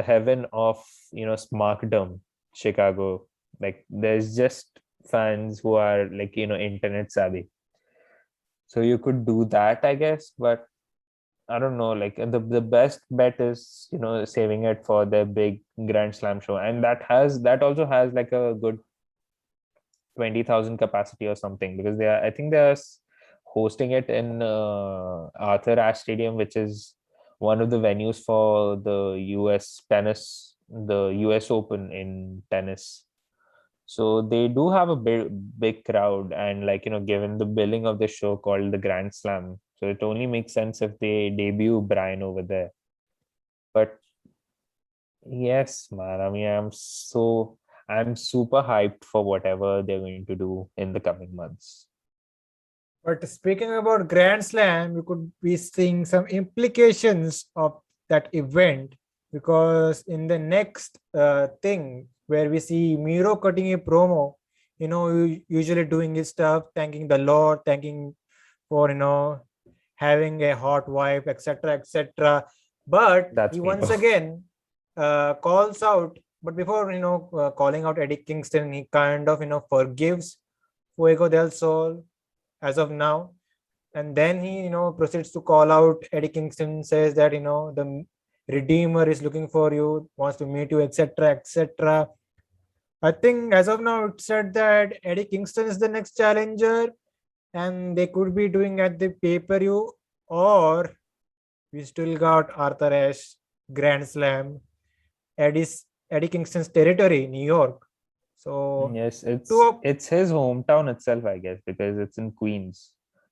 heaven of Smarkdom, Chicago. Like there's just fans who are like internet savvy, so you could do that, I guess. But I don't know, like the best bet is saving it for the big Grand Slam show, and that also has like a good 20,000 capacity or something, because I think they're hosting it in Arthur Ashe Stadium, which is one of the venues for the US Open in tennis. So they do have a big crowd, and like given the billing of the show called the Grand Slam, so it only makes sense if they debut Brian over there. But yes, man, I mean, I'm super hyped for whatever they're going to do in the coming months. But speaking about Grand Slam, we could be seeing some implications of that event, because in the next thing where we see Miro cutting a promo, usually doing his stuff, thanking the Lord, thanking for having a hot wife, etc., etc. But That's he me. once again calls out. But before calling out Eddie Kingston, he kind of forgives Fuego del Sol as of now. And then he, proceeds to call out Eddie Kingston, says that, the Redeemer is looking for you, wants to meet you, etc., etc. I think as of now, it said that Eddie Kingston is the next challenger, and they could be doing at the pay-per-view, or we still got Arthur Ashe, Grand Slam, Eddie Kingston's territory, New York. So Yes, two of, it's his hometown itself, I guess, because it's in Queens.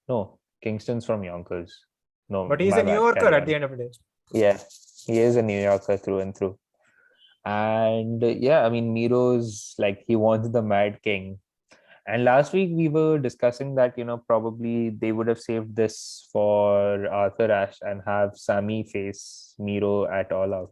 No, Kingston's from Yonkers. No, but he's my a New bad. Yorker Carry at the on. end of the day. Yeah, he is a New Yorker through and through. And yeah, I mean, Miro's like he wants the Mad King. And last week we were discussing that, probably they would have saved this for Arthur Ashe and have Sammy face Miro at All Out.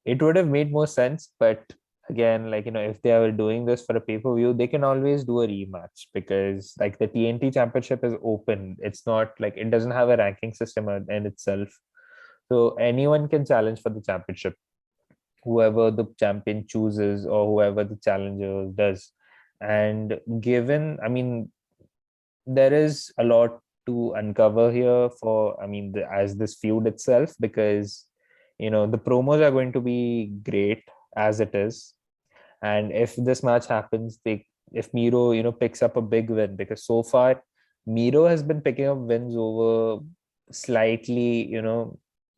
It would have made more sense, but again, like, if they are doing this for a pay-per-view, they can always do a rematch because like the TNT championship is open. It's not like it doesn't have a ranking system in itself. So anyone can challenge for the championship, whoever the champion chooses or whoever the challenger does. And given, I mean, there is a lot to uncover here for, I mean, as this feud itself, because the promos are going to be great as it is. And if this match happens, if Miro picks up a big win, because so far Miro has been picking up wins over slightly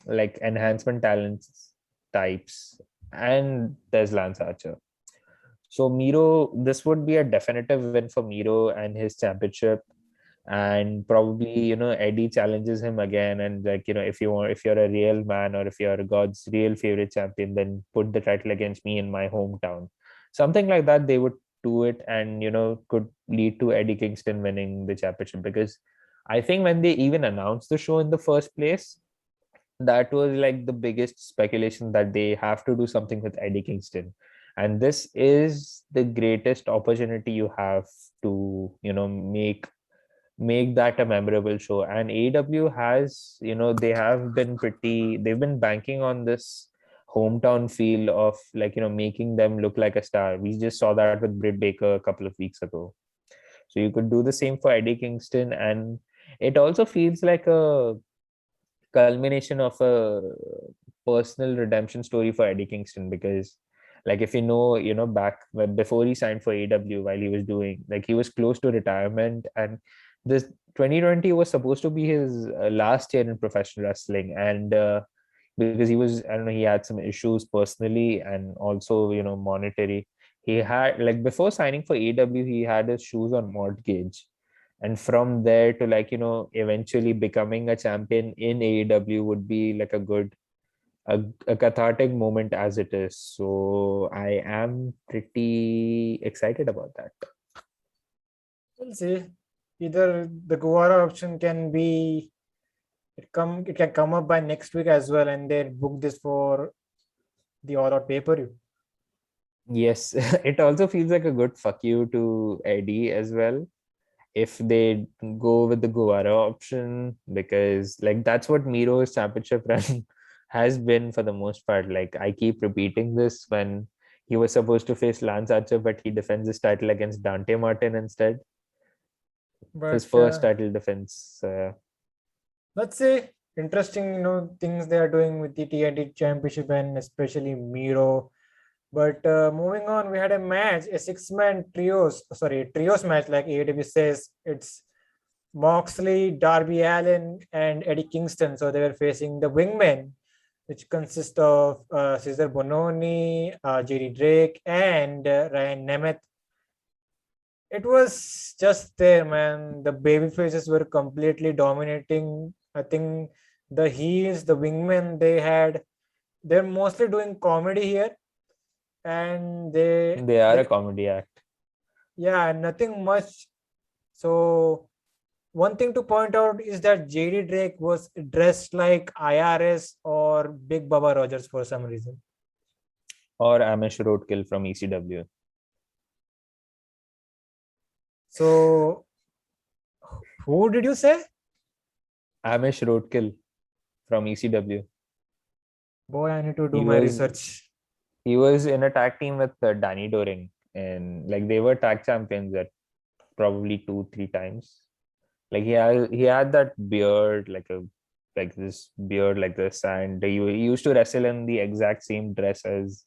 like enhancement talents types, and there's Lance Archer. So Miro, this would be a definitive win for Miro and his championship. And probably Eddie challenges him again, and like if you're a real man, or if you're God's real favorite champion, then put the title against me in my hometown. Something like that they would do it, and could lead to Eddie Kingston winning the championship. Because I think when they even announced the show in the first place, that was like the biggest speculation, that they have to do something with Eddie Kingston. And this is the greatest opportunity you have to make that a memorable show. And AEW has, they've been banking on this hometown feel of like making them look like a star. We just saw that with Britt Baker a couple of weeks ago. So you could do the same for Eddie Kingston. And it also feels like a culmination of a personal redemption story for Eddie Kingston, because like if back before he signed for AEW, while he was doing, like, he was close to retirement, and this 2020 was supposed to be his last year in professional wrestling. And because he was, I don't know, he had some issues personally and also monetary. He had, like, before signing for AEW, he had his shoes on mortgage. And from there to, like, eventually becoming a champion in AEW would be like a cathartic moment as it is. So I am pretty excited about that. We'll see. Either the Guevara option can be it can come up by next week as well, and they book this for the All Out pay-per-view. Yes, it also feels like a good fuck you to Eddie as well, if they go with the Guevara option, because like that's what Miro's championship run has been for the most part. Like, I keep repeating this, when he was supposed to face Lance Archer, but he defends his title against Dante Martin instead. His But first title defense. let's say interesting, things they are doing with the TNT Championship and especially Miro. But moving on, we had a match, a trios match, like AEW says. It's Moxley, Darby Allin, and Eddie Kingston. So they were facing the Wingmen, which consist of Cesar Bononi, Jerry Drake, and Ryan Nemeth. It was just there, man. The baby faces were completely dominating. I think the heels, the Wingmen, they're mostly doing comedy here, and They are a comedy act. yeah, nothing much. So one thing to point out is that JD Drake was dressed like IRS or Big Baba Rogers for some reason. Or Amish Roadkill from ECW. So who did you say? Amish Roadkill from ECW. Boy, I need to do He my was research. he was in a tag team with Danny Doring, and like they were tag champions at probably 2-3 times. Like he had that beard, like a like this beard like this, and he used to wrestle in the exact same dress as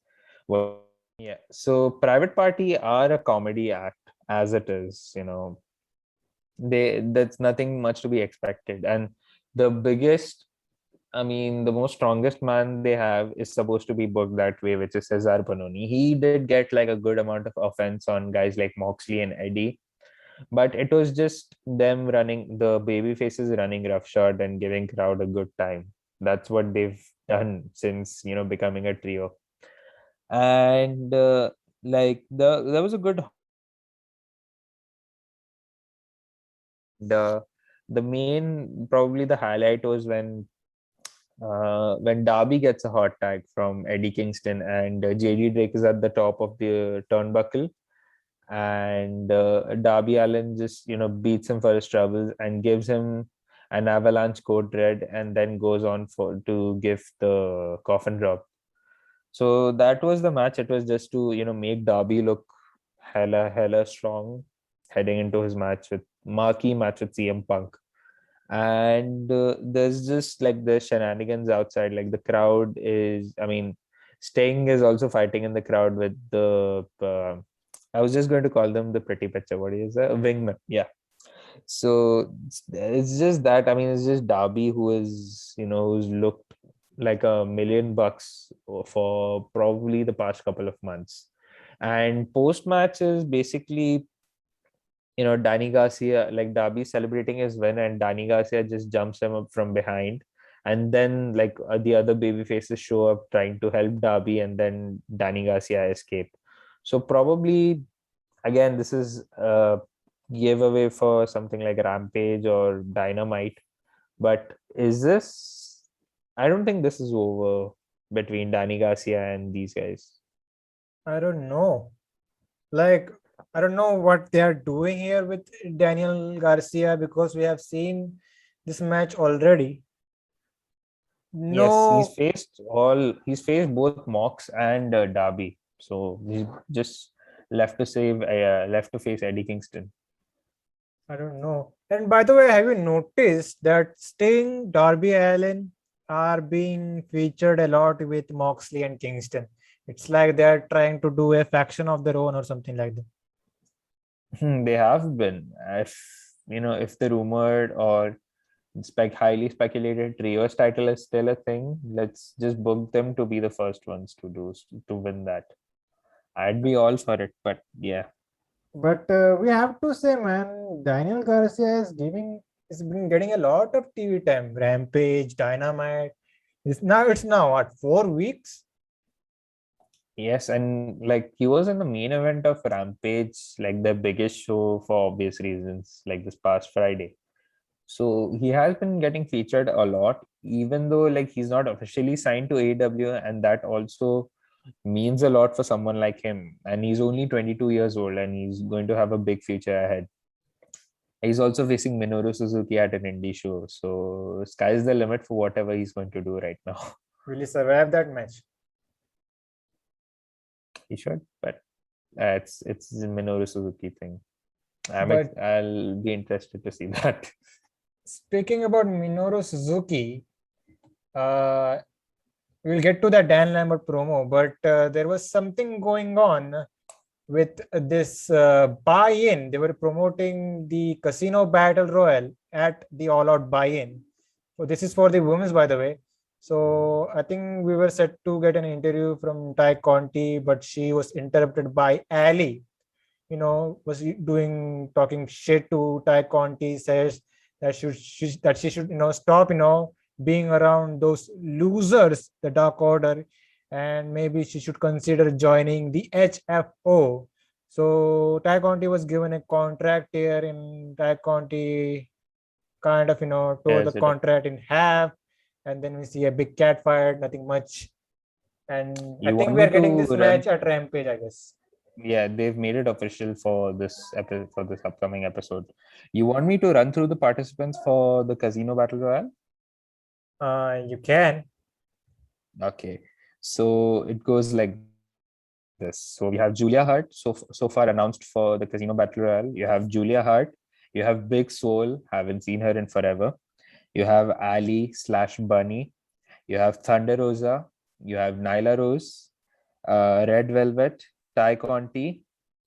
what. Yeah. So Private Party are a comedy act as it is, that's nothing much to be expected. And the biggest, I mean, the most strongest man they have is supposed to be booked that way, which is Cesar Bononi. He did get like a good amount of offense on guys like Moxley and Eddie, but it was just them running, the baby faces running roughshod and giving crowd a good time. That's what they've done since becoming a trio. And there was a good, the main, probably the highlight was when Darby gets a hot tag from Eddie Kingston, and JD Drake is at the top of the turnbuckle, and Darby Allin just beats him for his troubles and gives him an avalanche code red, and then goes on to give the coffin drop. So that was the match. It was just to make Darby look hella strong heading into his marquee match with CM Punk. And there's just like the shenanigans outside, like the crowd is, I mean, Sting is also fighting in the crowd with the I was just going to call them the pretty picture, what is a wingman, yeah. So it's just that, I mean, it's just Darby who is who's looked like $1 million for probably the past couple of months. And post match is basically Danny Garcia, like Darby celebrating his win, and Danny Garcia just jumps him up from behind. And then like the other baby faces show up trying to help Darby, and then Danny Garcia escape. So probably, again, this is a giveaway for something like Rampage or Dynamite. But is this, I don't think this is over between Danny Garcia and these guys. I don't know. Like, I don't know what they are doing here with Daniel Garcia, because we have seen this match already. Yes, No, he's faced both Mox and Darby. So he's just left to face Eddie Kingston. I don't know. And by the way, have you noticed that Sting, Darby Allin are being featured a lot with Moxley and Kingston? It's like they're trying to do a faction of their own or something like that. They have been. If the rumored or highly speculated trios title is still a thing, let's just book them to be the first ones to win that. I'd be all for it, but yeah. But we have to say, man, Daniel Garcia is been getting a lot of TV time. Rampage, Dynamite. It's now what, 4 weeks? Yes, and like he was in the main event of Rampage, like the biggest show for obvious reasons, like this past Friday. So he has been getting featured a lot, even though like he's not officially signed to AEW, and that also means a lot for someone like him. And he's only 22 years old, and he's going to have a big future ahead. He's also facing Minoru Suzuki at an indie show, so sky's the limit for whatever he's going to do right now. Will he survive that match? He should, but it's the Minoru Suzuki thing. But I'll be interested to see that. speaking about Minoru Suzuki, uh, we'll get to the Dan Lambert promo, but there was something going on with this buy-in. They were promoting the Casino Battle Royal at the All Out buy-in. So this is for the women's, by the way. So I think we were set to get an interview from Ty Conti, but she was interrupted by Ali. Was talking shit to Ty Conti, says that she should stop being around those losers, the Dark Order, and maybe she should consider joining the HFO. So Ty Conti was given a contract here, and Ty Conti kind of tore the Yes, contract in half, and then we see a big cat fight, nothing much. And I you think want we me are getting to this run? match at Rampage, I guess. Yeah, they've made it official for this upcoming episode. You want me to run through the participants for the Casino Battle Royale? You can. Okay, so it goes like this. So we have Julia Hart, so far announced for the Casino Battle Royale. You have Julia Hart, you have Big Soul, haven't seen her in forever. You have Ali / Bunny. You have Thunder Rosa. You have Nyla Rose, Red Velvet, Ty Conti,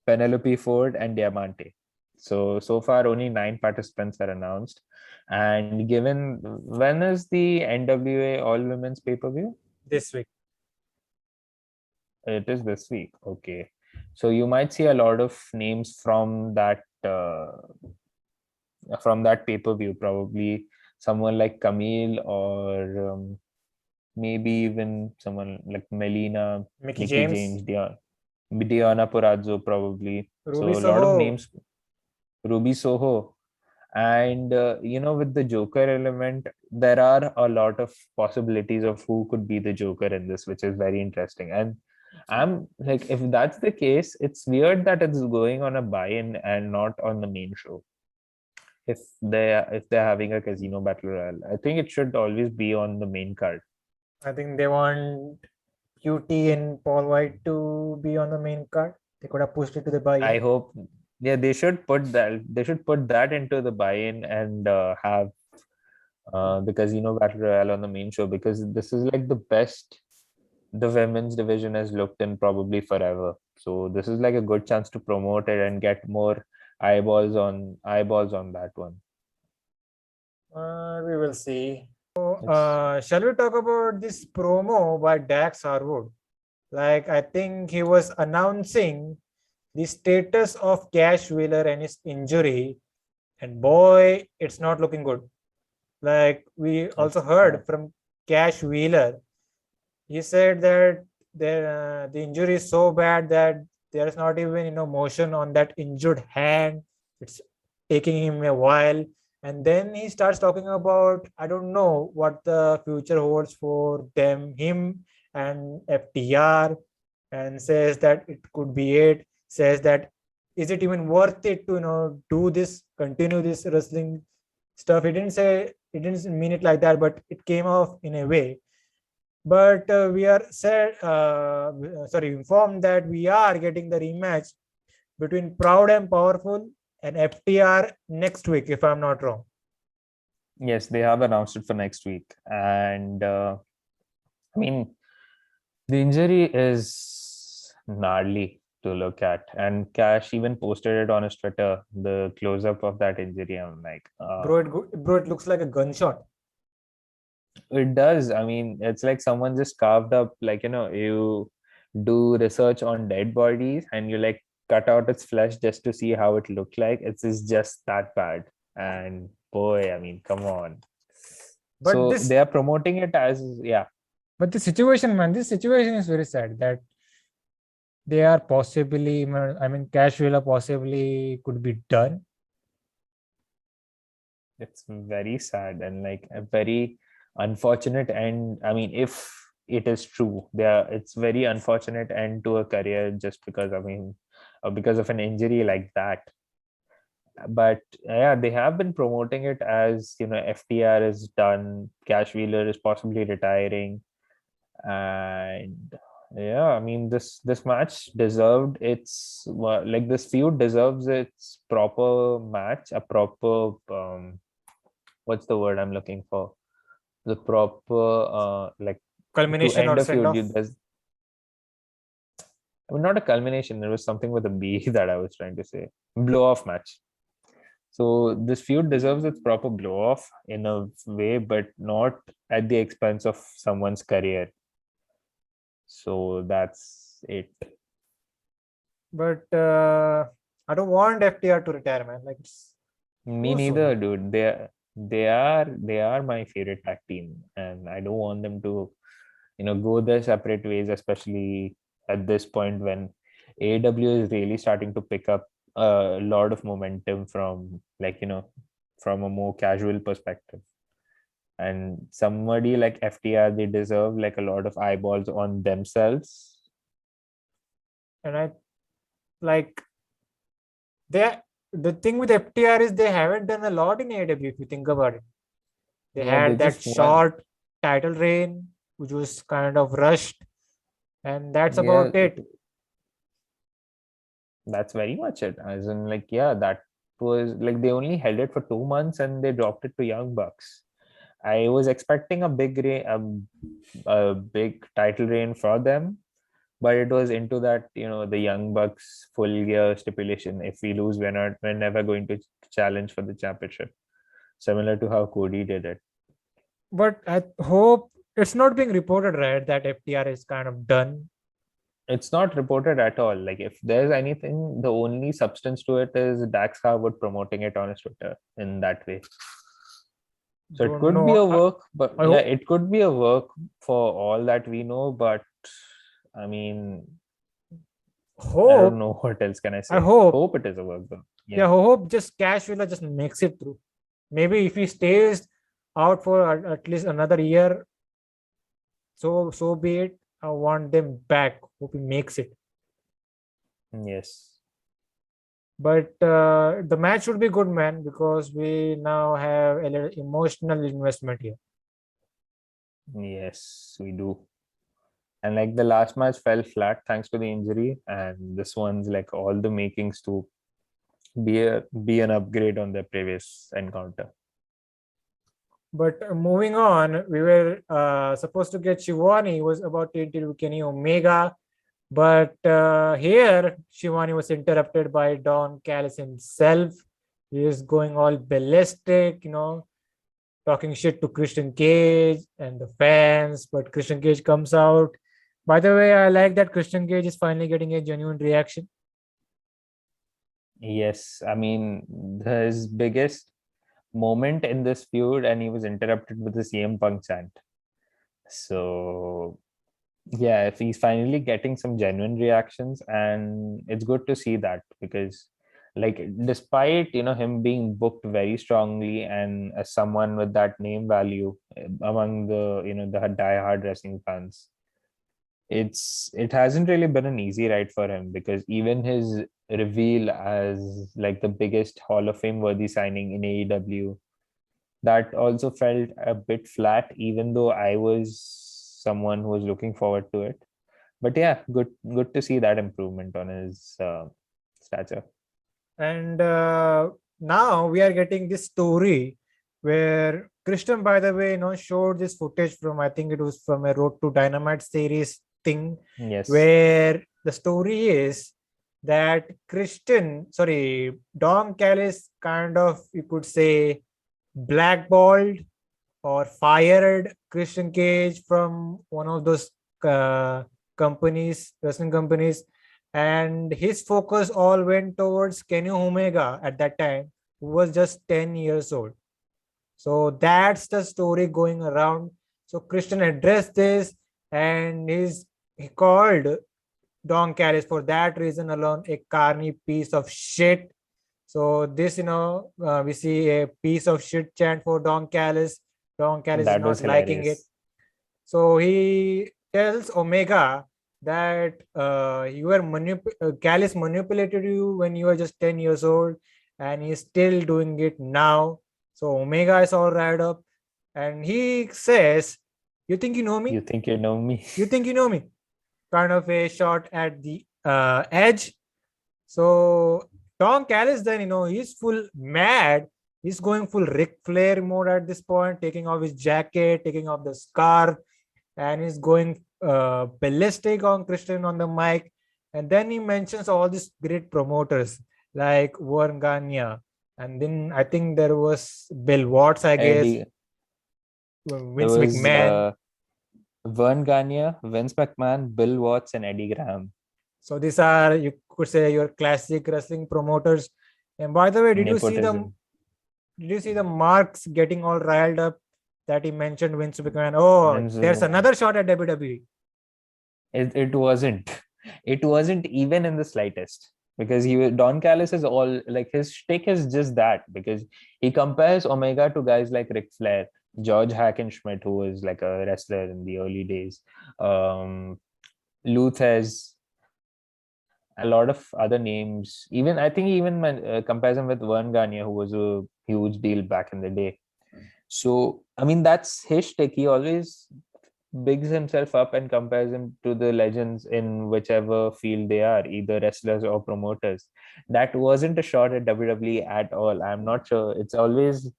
Penelope Ford, and Diamante. So far only 9 participants are announced. And given when is the NWA All Women's pay-per-view? this week. It is this week. Okay. So you might see a lot of names from that pay-per-view, probably someone like Camille or maybe even someone like Melina, Mickey Mickey James, James, Diana Purazzo, probably. Ruby So a lot of Soho. names, Ruby Soho. And with the Joker element, there are a lot of possibilities of who could be the Joker in this, which is very interesting. And I'm like, if that's the case, it's weird that it's going on a buy-in and not on the main show. If they're having a casino battle royale, I think it should always be on the main card. I think they want QT and Paul White to be on the main card. They could have pushed it to the buy-in. I hope, yeah, they should put that into the buy-in and have the casino battle royale on the main show, because this is like the best the women's division has looked in probably forever. So this is like a good chance to promote it and get more eyeballs on that one. We will see. It's Shall we talk about this promo by Dax Harwood? Like, I think he was announcing the status of Cash Wheeler and his injury, and boy, it's not looking good. Like, we also heard from Cash Wheeler, he said that the injury is so bad that there's not even motion on that injured hand. It's taking him a while, and then he starts talking about, I don't know what the future holds for him and FTR, and says that it could be it. Says that, is it even worth it to do this, continue this wrestling stuff? He didn't mean it like that, but it came off in a way. But we are informed that we are getting the rematch between Proud and Powerful and FTR next week, if I'm not wrong. Yes, they have announced it for next week. And I mean, the injury is gnarly to look at. And Cash even posted it on his Twitter, the close-up of that injury. I'm like, Bro, it looks like a gunshot. it does. I mean, it's like someone just carved up, like, you do research on dead bodies and you like cut out its flesh just to see how it looked like. It's just that bad. And boy, I mean, come on. But So this, they are promoting it as, yeah. but the situation, man, this situation is very sad that they are possibly, I mean, Cash Wheeler possibly could be done. It's very sad and like a very unfortunate. And I mean, if it is true, it's very unfortunate end to a career just because, I mean, because of an injury like that. But yeah, they have been promoting it as, FTR is done, Cash Wheeler is possibly retiring. And yeah, I mean, this match deserved like this feud deserves its proper match, a proper what's the word I'm looking for? The proper like to Culmination end or a send feud. off. I mean, not a culmination. It was something with a B that I was trying to say. Blow off match. So this feud deserves its proper blow off in a way, but not at the expense of someone's career. So that's it. But I don't want FTR to retire, man. Like, it's Me too neither, soon. dude. They are my favorite tag team, and I don't want them to, go their separate ways, especially at this point when AEW is really starting to pick up a lot of momentum from, like, from a more casual perspective. And somebody like FTR, they deserve like a lot of eyeballs on themselves. And I like the thing with FTR is they haven't done a lot in AEW if you think about it. They Yeah, they had that just won. short title reign, which was kind of rushed, and that's Yeah, about it. that's very much it. As in, like, yeah, that was like they only held it for 2 months and they dropped it to Young Bucks. I was expecting a a big title reign for them, but it was into that, the Young Bucks full gear stipulation. If we lose, we're never going to challenge for the championship, similar to how Cody did it. But I hope it's not being reported, right, that FTR is kind of done. It's not reported at all. Like, if there's anything, the only substance to it is Dax Harwood promoting it on his Twitter in that way. So it Don't could be know. a work, but I yeah, hope- it could be a work for all that we know. But I mean, I hope don't know what else can I I say. hope Hope it is a work though. yeah, I hope just Cash Wheeler just makes it through. Maybe if he stays out for at least another year, so be it. I want them back. Hope he makes it. Yes. But the match should be good, man, because we now have a little emotional investment here. Yes, we do. And like the last match fell flat thanks to the injury, and this one's like all the makings to be an upgrade on their previous encounter. But moving on, we were supposed to get Shivani was about to interview Kenny Omega, but here Shivani was interrupted by Don Callis himself. He is going all ballistic, talking shit to Christian Cage and the fans. But Christian Cage comes out. By the way, I like that Christian Cage is finally getting a genuine reaction. Yes, I mean, his biggest moment in this feud, and he was interrupted with the CM Punk chant. So yeah, if he's finally getting some genuine reactions, and it's good to see that, because like, despite him being booked very strongly, and as someone with that name value among the die-hard wrestling fans, it hasn't really been an easy ride for him, because even his reveal as like the biggest Hall of Fame worthy signing in AEW, that also felt a bit flat, even though I was someone who was looking forward to it. But yeah, good to see that improvement on his stature. And now we are getting this story where Christian, by the way, showed this footage from, I think it was from a Road to Dynamite series thing, Yes. where the story is that Don Callis kind of, you could say, blackballed or fired Christian Cage from one of those wrestling companies, and his focus all went towards Kenny Omega at that time, who was just 10 years old. So that's the story going around. So Christian addressed this, and he called Don Callis for that reason alone a carny piece of shit. So this, we see a piece of shit chant for Don Callis. Don Callis is That was not liking it. hilarious. So he tells Omega that Callis manipulated you when you were just 10 years old, and he's still doing it now. So Omega is all right up, and he says, "You think you know me? You think you know me? You think you know me?" Kind of a shot at the edge. So Don Callis then, he's full mad. He's going full Ric Flair mode at this point, taking off his jacket, taking off the scarf, and he's going ballistic on Christian on the mic. And then he mentions all these great promoters like Vern Gagne. And then I think there was Bill Watts, I guess, Eddie, there Vince was McMahon. Vern Gagne, Vince McMahon, Bill Watts, and Eddie Graham. So these are, you could say, your classic wrestling promoters. And by the way, did you see the Marks getting all riled up that he mentioned Vince McMahon? Oh, there's another shot at WWE. It wasn't. It wasn't even in the slightest, because Don Callis is all like, his shtick is just that, because he compares Omega to guys like Ric Flair, George Hackenschmidt, who was like a wrestler in the early days, Luthez, a lot of other names. Even I think even compares him with Vern Gagne, who was a huge deal back in the day. So I mean, that's his shtick. He always bigs himself up and compares him to the legends in whichever field they are, either wrestlers or promoters. That wasn't a shot at WWE at all. I'm not sure. It's always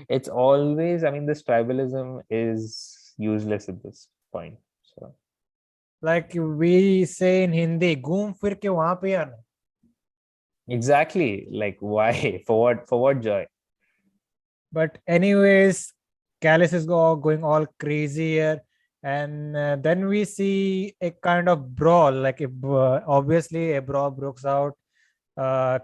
it's always, I mean, this tribalism is useless at this point. So Like we say in Hindi, घूम फिर के वहां पे आना. exactly, like why? For what joy? But anyways, Callis is going all crazy here, and then we see a kind of brawl. Like obviously a brawl breaks out.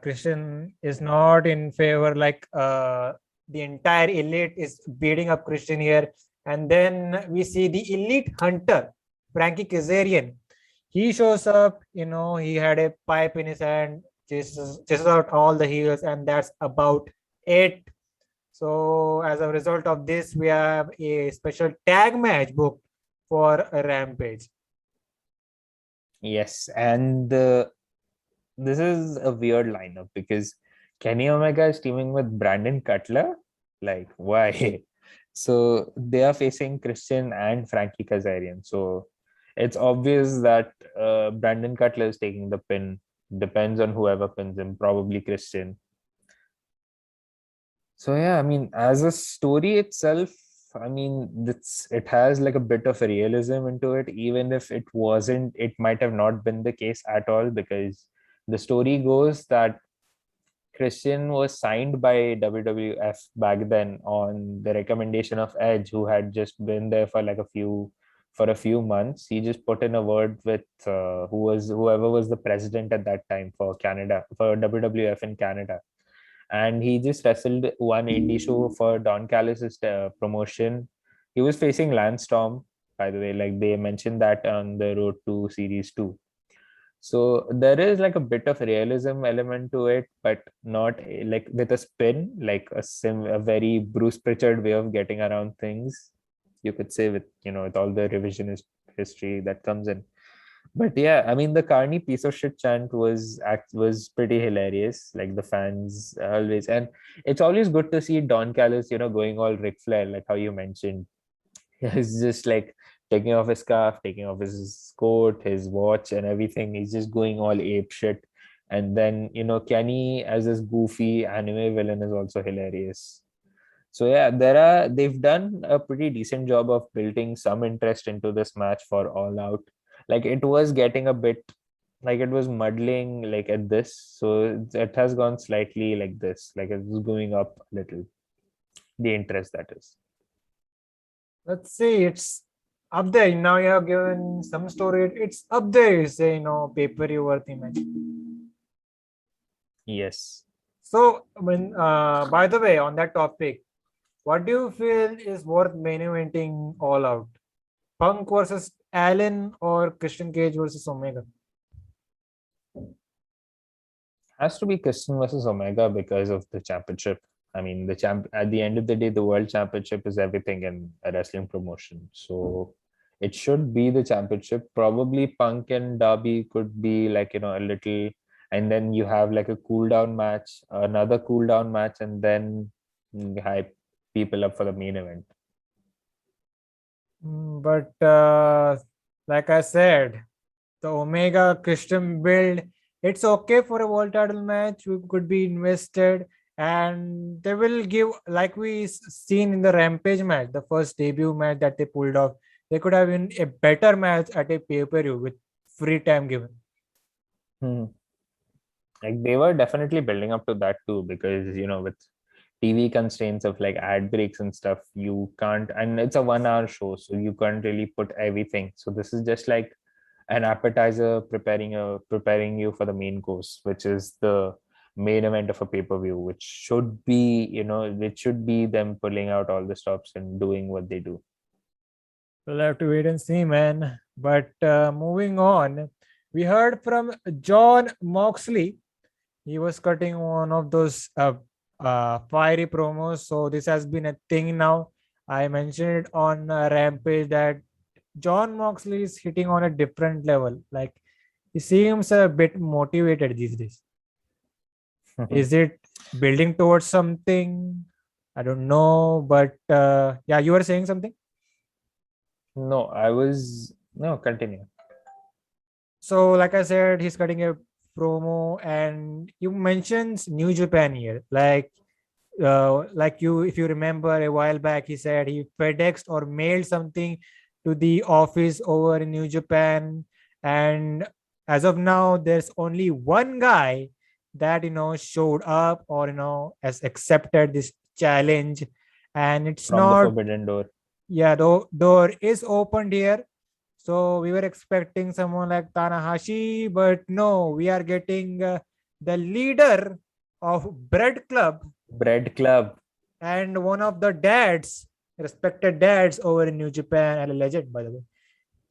Christian is not in favor. Like the entire elite is beating up Christian here, and then we see the elite hunter, Frankie Kazarian. He shows up. He had a pipe in his hand, chases out all the heels, and that's about it. So as a result of this, we have a special tag match booked for a Rampage. Yes, and this is a weird lineup because Kenny Omega is teaming with Brandon Cutler. Like, why? So they are facing Christian and Frankie Kazarian. So it's obvious that Brandon Cutler is taking the pin. Depends on whoever pins him, probably Christian. So yeah, I mean, as a story itself, I mean, it has like a bit of a realism into it, even if it might have not been the case at all, because the story goes that Christian was signed by WWF back then on the recommendation of Edge, who had just been there for a few months. He just put in a word with whoever was the president at that time for WWF in Canada, and he just wrestled one indie show for Don Callis' promotion. He was facing Lance Storm, by the way. Like they mentioned that on the Road to Series 2. So there is like a bit of realism element to it, but not like with a spin, like a very Bruce Pritchard way of getting around things. You could say with all the revisionist history that comes in. But yeah, I mean the Carney piece of shit chant was pretty hilarious. Like the fans always, and it's always good to see Don Callis, going all Ric Flair, like how you mentioned. He's just like taking off his scarf, taking off his coat, his watch, and everything. He's just going all ape shit. And then, Kenny as this goofy anime villain is also hilarious. So yeah, they've done a pretty decent job of building some interest into this match for All Out. Like it was getting a bit like it was muddling like at this. So it has gone slightly like this, like it was going up a little. The interest that is. Let's see, it's up there. Now you have given some story. It's up there. You say, pay-per-view worthy match. Yes. So, by the way, on that topic, what do you feel is worth main eventing All Out? Punk versus Allen or Christian Cage versus Omega? Has to be Kingston versus Omega because of the championship. I mean, at the end of the day, the world championship is everything in a wrestling promotion. So it should be the championship. Probably Punk and Darby could be like, a little, and then you have like a cool down match, another cool down match, and then hype people up for the main event. But like I said, the Omega Christian build, it's okay for a world title match. We could be invested, and they will give, like we seen in the Rampage match, the first debut match that they pulled off. They could have been a better match at a pay-per-view with free time given. Like they were definitely building up to that too, because with TV constraints of like ad breaks and stuff, you can't, and it's a 1 hour show, so you can't really put everything. So this is just like an appetizer preparing you for the main course, which is the main event of a pay-per-view, which should be them pulling out all the stops and doing what they do. We'll have to wait and see, man. But moving on, we heard from John Moxley. He was cutting one of those fiery promos. So this has been a thing now. I mentioned it on Rampage that John Moxley is hitting on a different level. Like he seems a bit motivated these days. Is it building towards something? I don't know. But yeah, you were saying something? No, continue. So, like I said, he's cutting a promo, and you mentioned New Japan here. Like, Like if you remember a while back, he said he FedExed or mailed something to the office over in New Japan. And as of now, there's only one guy that, showed up or, has accepted this challenge. And it's From the not, Forbidden Door. yeah, the door is opened here. So we were expecting someone like Tanahashi, but no, we are getting the leader of Bread Club Bread Club. and one of the dads, respected dads over in New Japan, and a legend, by the way.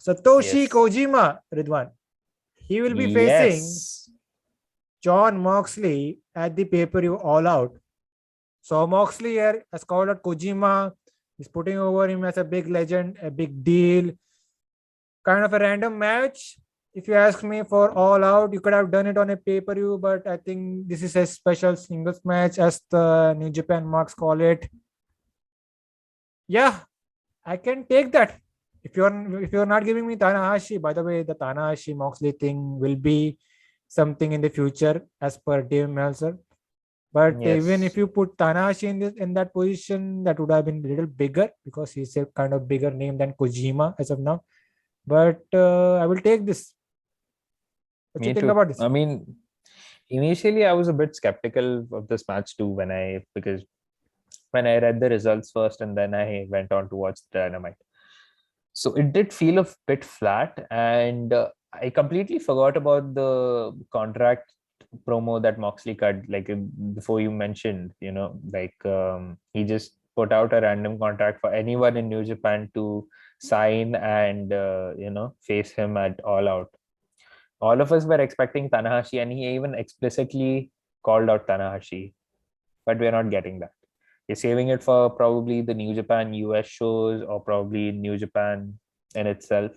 Satoshi Yes. Kojima, Ridwan. He will be facing Yes. John Moxley at the pay-per-view All Out. So Moxley here has called out Kojima. He's putting over him as a big legend, a big deal. Kind of a random match. If you ask me, for All Out, you could have done it on a pay-per-view, but I think this is a special singles match, as the New Japan marks call it. Yeah, I can take that. If you're not giving me Tanahashi, by the way, the Tanahashi Moxley thing will be something in the future, as per Dave Meltzer. But even if Yes. you put Tanahashi in that position, that would have been a little bigger because he's a kind of bigger name than Kojima as of now. But I will take this. What do you Me think too. about this? I mean, initially I was a bit skeptical of this match too because when I read the results first and then I went on to watch the Dynamite. So it did feel a bit flat, and I completely forgot about the contract promo that Moxley cut. Like before you mentioned, he just put out a random contract for anyone in New Japan to sign and face him at All Out. All of us were expecting Tanahashi, and he even explicitly called out Tanahashi, but we're not getting that. You're saving it for probably the New Japan US shows or probably New Japan in itself.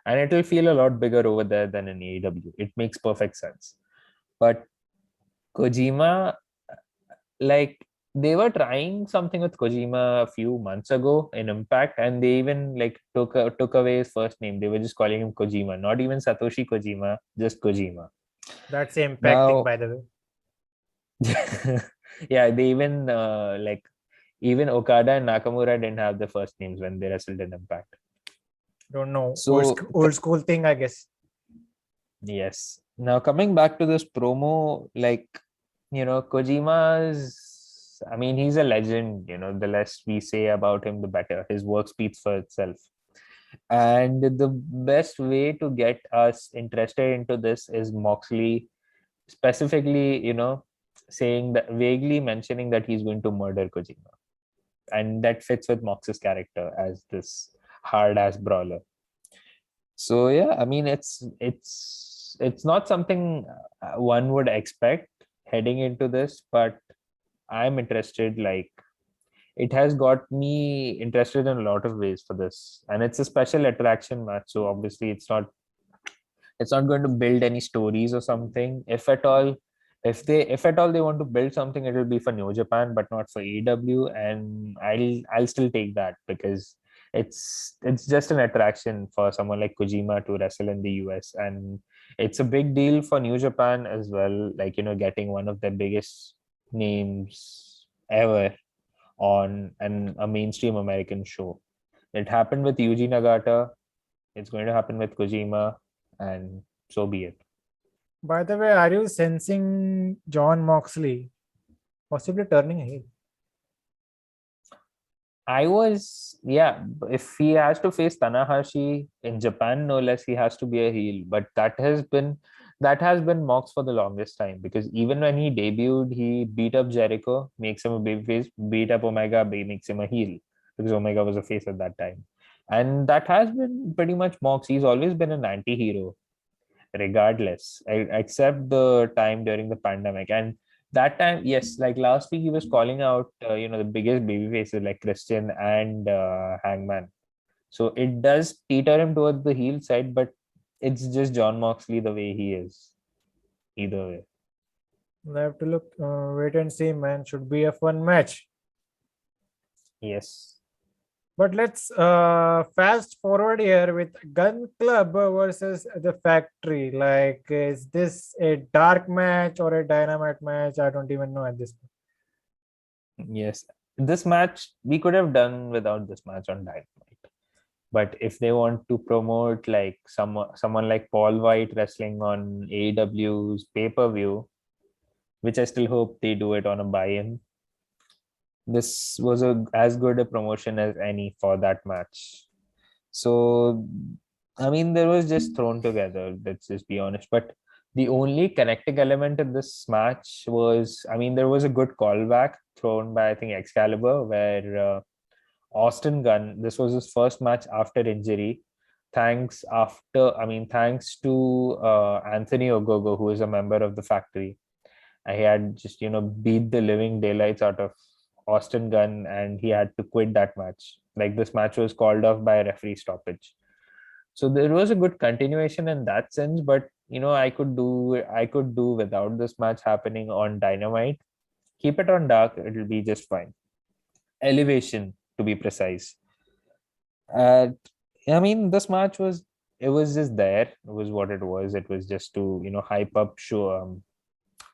And it will feel a lot bigger over there than in AEW. It makes perfect sense. But Kojima, like, they were trying something with Kojima a few months ago in Impact, and they even took away his first name. They were just calling him Kojima, not even Satoshi Kojima, just Kojima. That's the impact thing, Now, by the way. yeah, they even Okada and Nakamura didn't have the first names when they wrestled in Impact. Don't know. So Old school thing, I guess. yes. Now coming back to this promo, Kojima's, I mean, he's a legend. The less we say about him, the better. His work speaks for itself. And the best way to get us interested into this is Moxley specifically, saying that, vaguely mentioning that he's going to murder Kojima. And that fits with Mox's character as this hard ass brawler. So yeah, I mean, it's not something one would expect heading into this, but I'm interested. Like, it has got me interested in a lot of ways for this, and it's a special attraction match. So obviously, it's not going to build any stories or something. If at all they want to build something, it will be for New Japan, but not for AEW. And I'll still take that because it's just an attraction for someone like Kojima to wrestle in the US, and it's a big deal for New Japan as well. Like, getting one of their biggest names ever on a mainstream American show. It happened with Yuji Nagata. It's going to happen with Kojima, and so be it. By the way, are you sensing John Moxley possibly turning heel? I was, yeah, if he has to face Tanahashi in Japan, no less, he has to be a heel. But that has been Mox for the longest time, because even when he debuted, he beat up Jericho, makes him a babyface, beat up Omega, makes him a heel, because Omega was a face at that time. And that has been pretty much Mox. He's always been an anti-hero, regardless, except the time during the pandemic. And that time, yes, like last week, he was calling out, the biggest baby faces like Christian and Hangman. So it does teeter him towards the heel side, but it's just John Moxley the way he is. Either way. I have to wait and see, man. Should be a fun match. Yes. But let's fast forward here with Gun Club versus the Factory. Like, is this a dark match or a dynamite match? I don't even know at this point. Yes, this match we could have done without this match on Dynamite. But if they want to promote like someone like Paul White wrestling on AEW's pay-per-view, which I still hope they do it on a buy-in, this was as good a promotion as any for that match. So, I mean, there was just thrown together. Let's just be honest. But the only connecting element in this match was, I mean, there was a good callback thrown by I think Excalibur, where Austin Gunn. This was his first match after injury. Thanks to Anthony Ogogo, who is a member of the Factory. He had just beat the living daylights out of Austin Gunn, and he had to quit that match. Like this match was called off by a referee stoppage. So there was a good continuation in that sense, but I could do without this match happening on Dynamite. Keep it on Dark, it'll be just fine. Elevation, to be precise. Uh, I mean, this match was just there. It was what it was. It was just to hype up show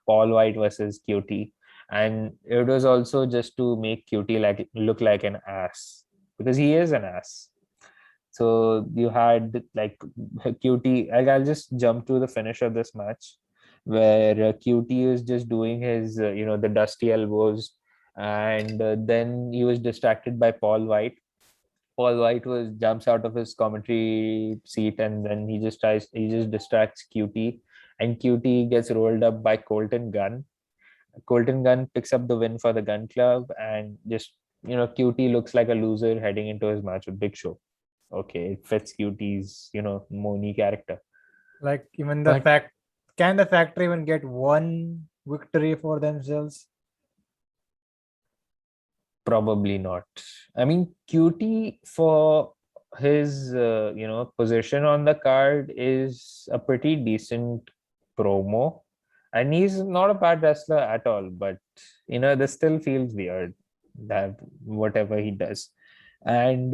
Paul White versus QT, and it was also just to make QT like look like an ass, because he is an ass. So you had like QT. I'll just jump to the finish of this match, where QT is just doing his the dusty elbows, and then he was distracted by Paul White. Paul White was jumps out of his commentary seat, and then he just distracts QT, and QT gets rolled up by Colton Gunn. Colton Gunn picks up the win for the Gun Club, and just QT looks like a loser heading into his match with Big Show. Okay, it fits QT's Moni character. Like even But can the Factory even get one victory for themselves? probably not. I mean, QT for his position on the card is a pretty decent promo, and he's not a bad wrestler at all. But this still feels weird, that whatever he does, and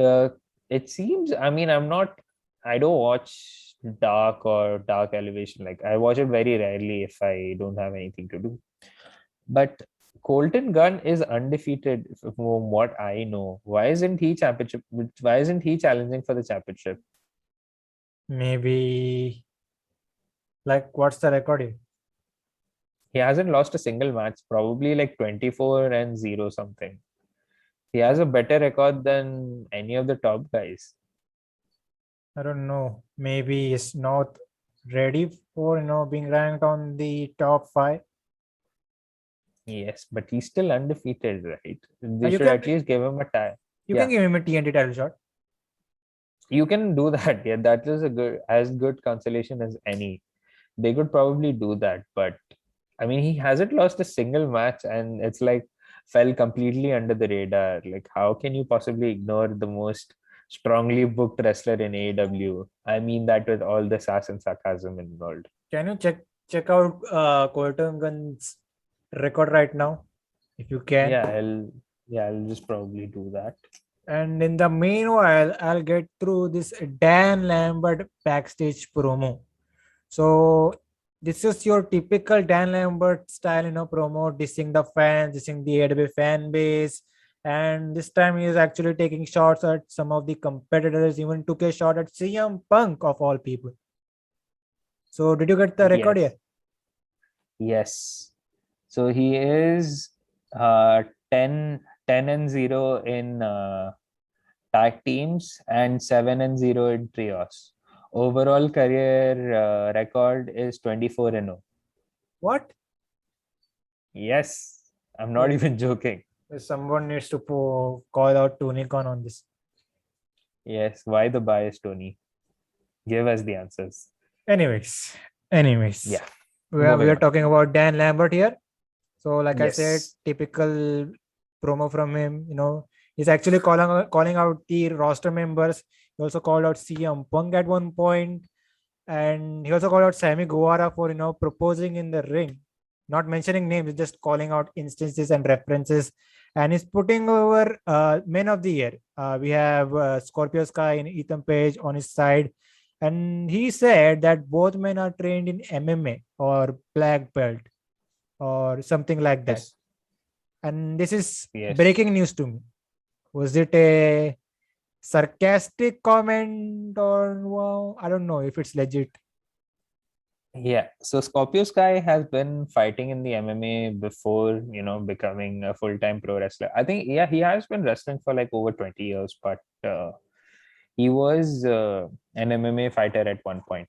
it seems. I mean, I don't watch Dark Elevation. Like I watch it very rarely if I don't have anything to do. But Colton Gunn is undefeated from what I know. Why isn't he championship? Why isn't he challenging for the championship? Maybe, like, what's the record here? He hasn't lost a single match, probably like 24-0 something. He has a better record than any of the top guys. I don't know. Maybe he's not ready for being ranked on the top 5. Yes, but he's still undefeated, right? They You should can at least give him a tie. you Yeah, can give him a TNT title shot. you can do that. Yeah, that is as good consolation as any. They could probably do that, but I mean, he hasn't lost a single match, and it's like fell completely under the radar. Like, how can you possibly ignore the most strongly booked wrestler in AEW? I mean that with all the sass and sarcasm involved. Can you check out Colton Gunn's record right now, if you can? I'll just probably do that. And in the meanwhile, I'll get through this Dan Lambert backstage promo. So this is your typical Dan Lambert style, promo, dissing the fans, dissing the AEW fan base. And this time he is actually taking shots at some of the competitors, even took a shot at CM Punk of all people. So did you get the record here? Yes. So he is 10-0 in tag teams and 7-0 in trios. Overall career record is 24-0. What? Yes, I'm not even joking. Someone needs to call out Tony Khan on this. Yes, why the bias, Tony? Give us the answers. Anyways. Yeah. We are talking about Dan Lambert here. So like I Yes. said, typical promo from him, he's actually calling out the roster members. He also called out CM Punk at one point, and he also called out Sammy Guevara for proposing in the ring, not mentioning names, just calling out instances and references. And he's putting over men of the year. We have Scorpio Sky and Ethan Page on his side, and he said that both men are trained in MMA or black belt or something like that. Yes. And this is Yes. breaking news to me. Was it a sarcastic comment or wow? I don't know if it's legit. Yeah. So Scorpio Sky has been fighting in the MMA before, becoming a full-time pro wrestler. I think, yeah, he has been wrestling for like over 20 years, but he was an MMA fighter at one point.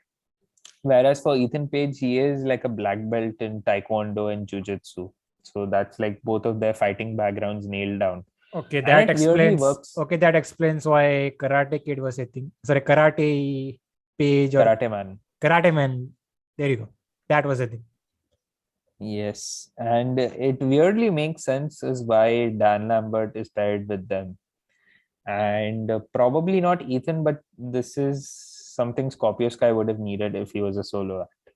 Whereas for Ethan Page, he is like a black belt in Taekwondo and Jiu-Jitsu. So that's like both of their fighting backgrounds nailed down. Okay, And that it weirdly explains. works. Okay, that explains why Karate Kid was a thing. Sorry, Karate Page or Karate Man. Karate Man. There you go. That was a thing. Yes. And it weirdly makes sense as why Dan Lambert is paired with them. And probably not Ethan, but this is something Scorpio Sky would have needed if he was a solo act.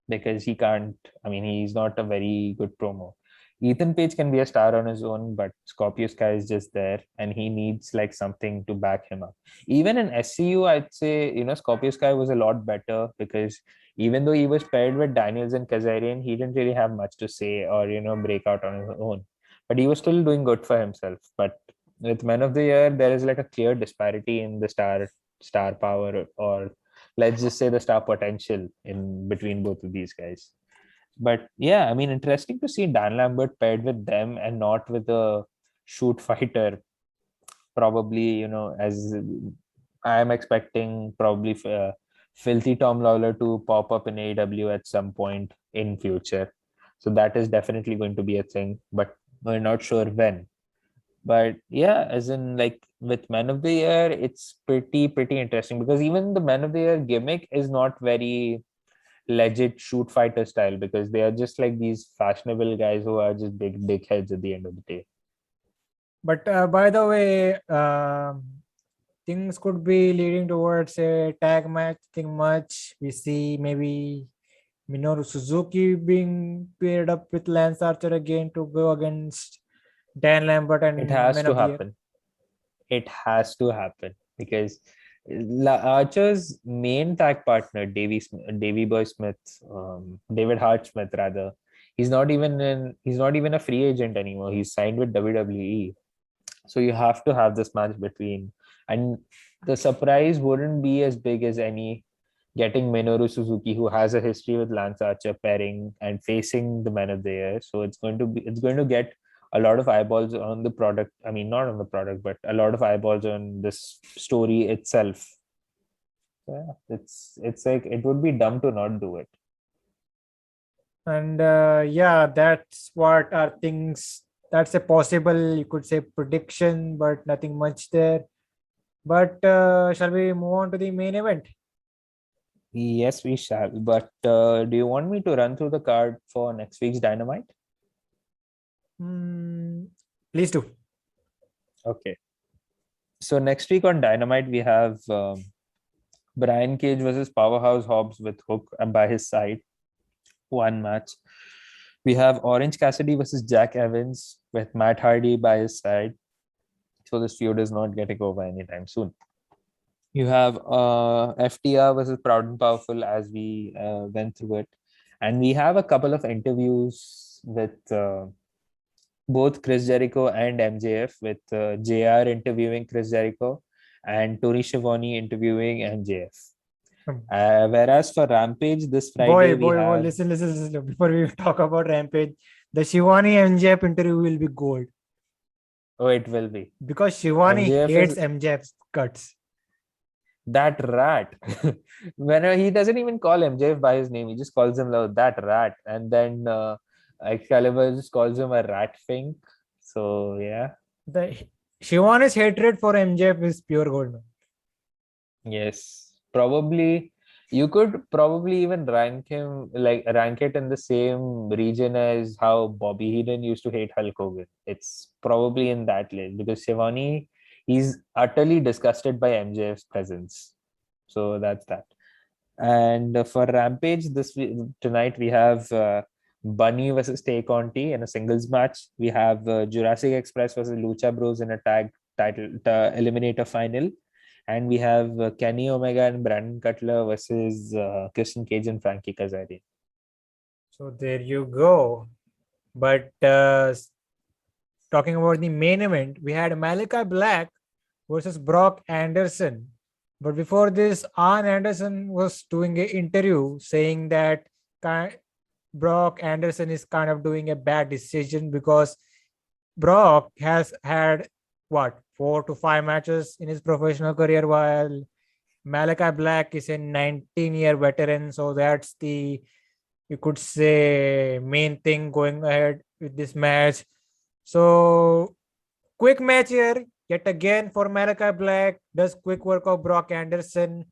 Because he can't, he's not a very good promo. Ethan Page can be a star on his own, but Scorpio Sky is just there and he needs like something to back him up. Even in SCU, I'd say, Scorpio Sky was a lot better because even though he was paired with Daniels and Kazarian, he didn't really have much to say or, break out on his own. But he was still doing good for himself. But with Men of the Year, there is like a clear disparity in the star power, or let's just say the star potential in between both of these guys. But yeah, interesting to see Dan Lambert paired with them and not with a shoot fighter. Probably, as I am expecting, probably Filthy Tom Lawler to pop up in AEW at some point in future. So that is definitely going to be a thing, but we're not sure when. But yeah, as in like with Men of the Year, it's pretty interesting because even the Men of the Year gimmick is not very legit shoot fighter style because they are just like these fashionable guys who are just big dickheads at the end of the day. But by the way, things could be leading towards a tag match thing much. We see maybe Minoru Suzuki being paired up with Lance Archer again to go against Dan Lambert It and has Men to of the Year. happen. It has to happen because Archer's main tag partner, Davey Boy Smith, David Hart Smith rather, he's not even a free agent anymore. He's signed with WWE. So you have to have this match between, and the surprise wouldn't be as big as any getting Minoru Suzuki, who has a history with Lance Archer, pairing and facing the Men of the Year. So it's going to get a lot of eyeballs on the product. Not on the product, but a lot of eyeballs on this story itself. So yeah, it's like it would be dumb to not do it. And yeah, that's what are things. That's a possible, you could say, prediction, but nothing much there. But shall we move on to the main event? Yes, we shall. But do you want me to run through the card for next week's Dynamite? Please do. Okay. So next week on Dynamite, we have Brian Cage versus Powerhouse Hobbs with Hook by his side. One match. We have Orange Cassidy versus Jack Evans with Matt Hardy by his side. So this feud is not getting over anytime soon. You have FTR versus Proud and Powerful as we went through it. And we have a couple of interviews with both Chris Jericho and MJF, with JR interviewing Chris Jericho and Tony Schiavone interviewing MJF. Whereas for Rampage this Friday, boy, listen. Before we talk about Rampage, the Shivani MJF interview will be gold. Oh, it will be. Because Shivani MJF hates MJF's cuts. That rat. Whenever he doesn't even call MJF by his name, he just calls him that rat. And then Excalibur just calls him a rat fink. So yeah. The Shivani's hatred for MJF is pure gold, man. Yes. Probably you could probably even rank it in the same region as how Bobby Heenan used to hate Hulk Hogan. It's probably in that list because Shivani, he's utterly disgusted by MJF's presence. So that's that. And for Rampage tonight we have Bunny versus Tay Conti in a singles match. We have Jurassic Express versus Lucha Bros in a tag title eliminator final. And we have Kenny Omega and Brandon Cutler versus Christian Cage and Frankie Kazarian. So there you go. But talking about the main event, we had Malakai Black versus Brock Anderson. But before this, Arn Anderson was doing an interview saying that Brock Anderson is kind of doing a bad decision because Brock has had what 4 to 5 matches in his professional career, while Malakai Black is a 19-year veteran. So that's the, you could say, main thing going ahead with this match. So quick match here yet again for Malakai Black. Does quick work of Brock Anderson.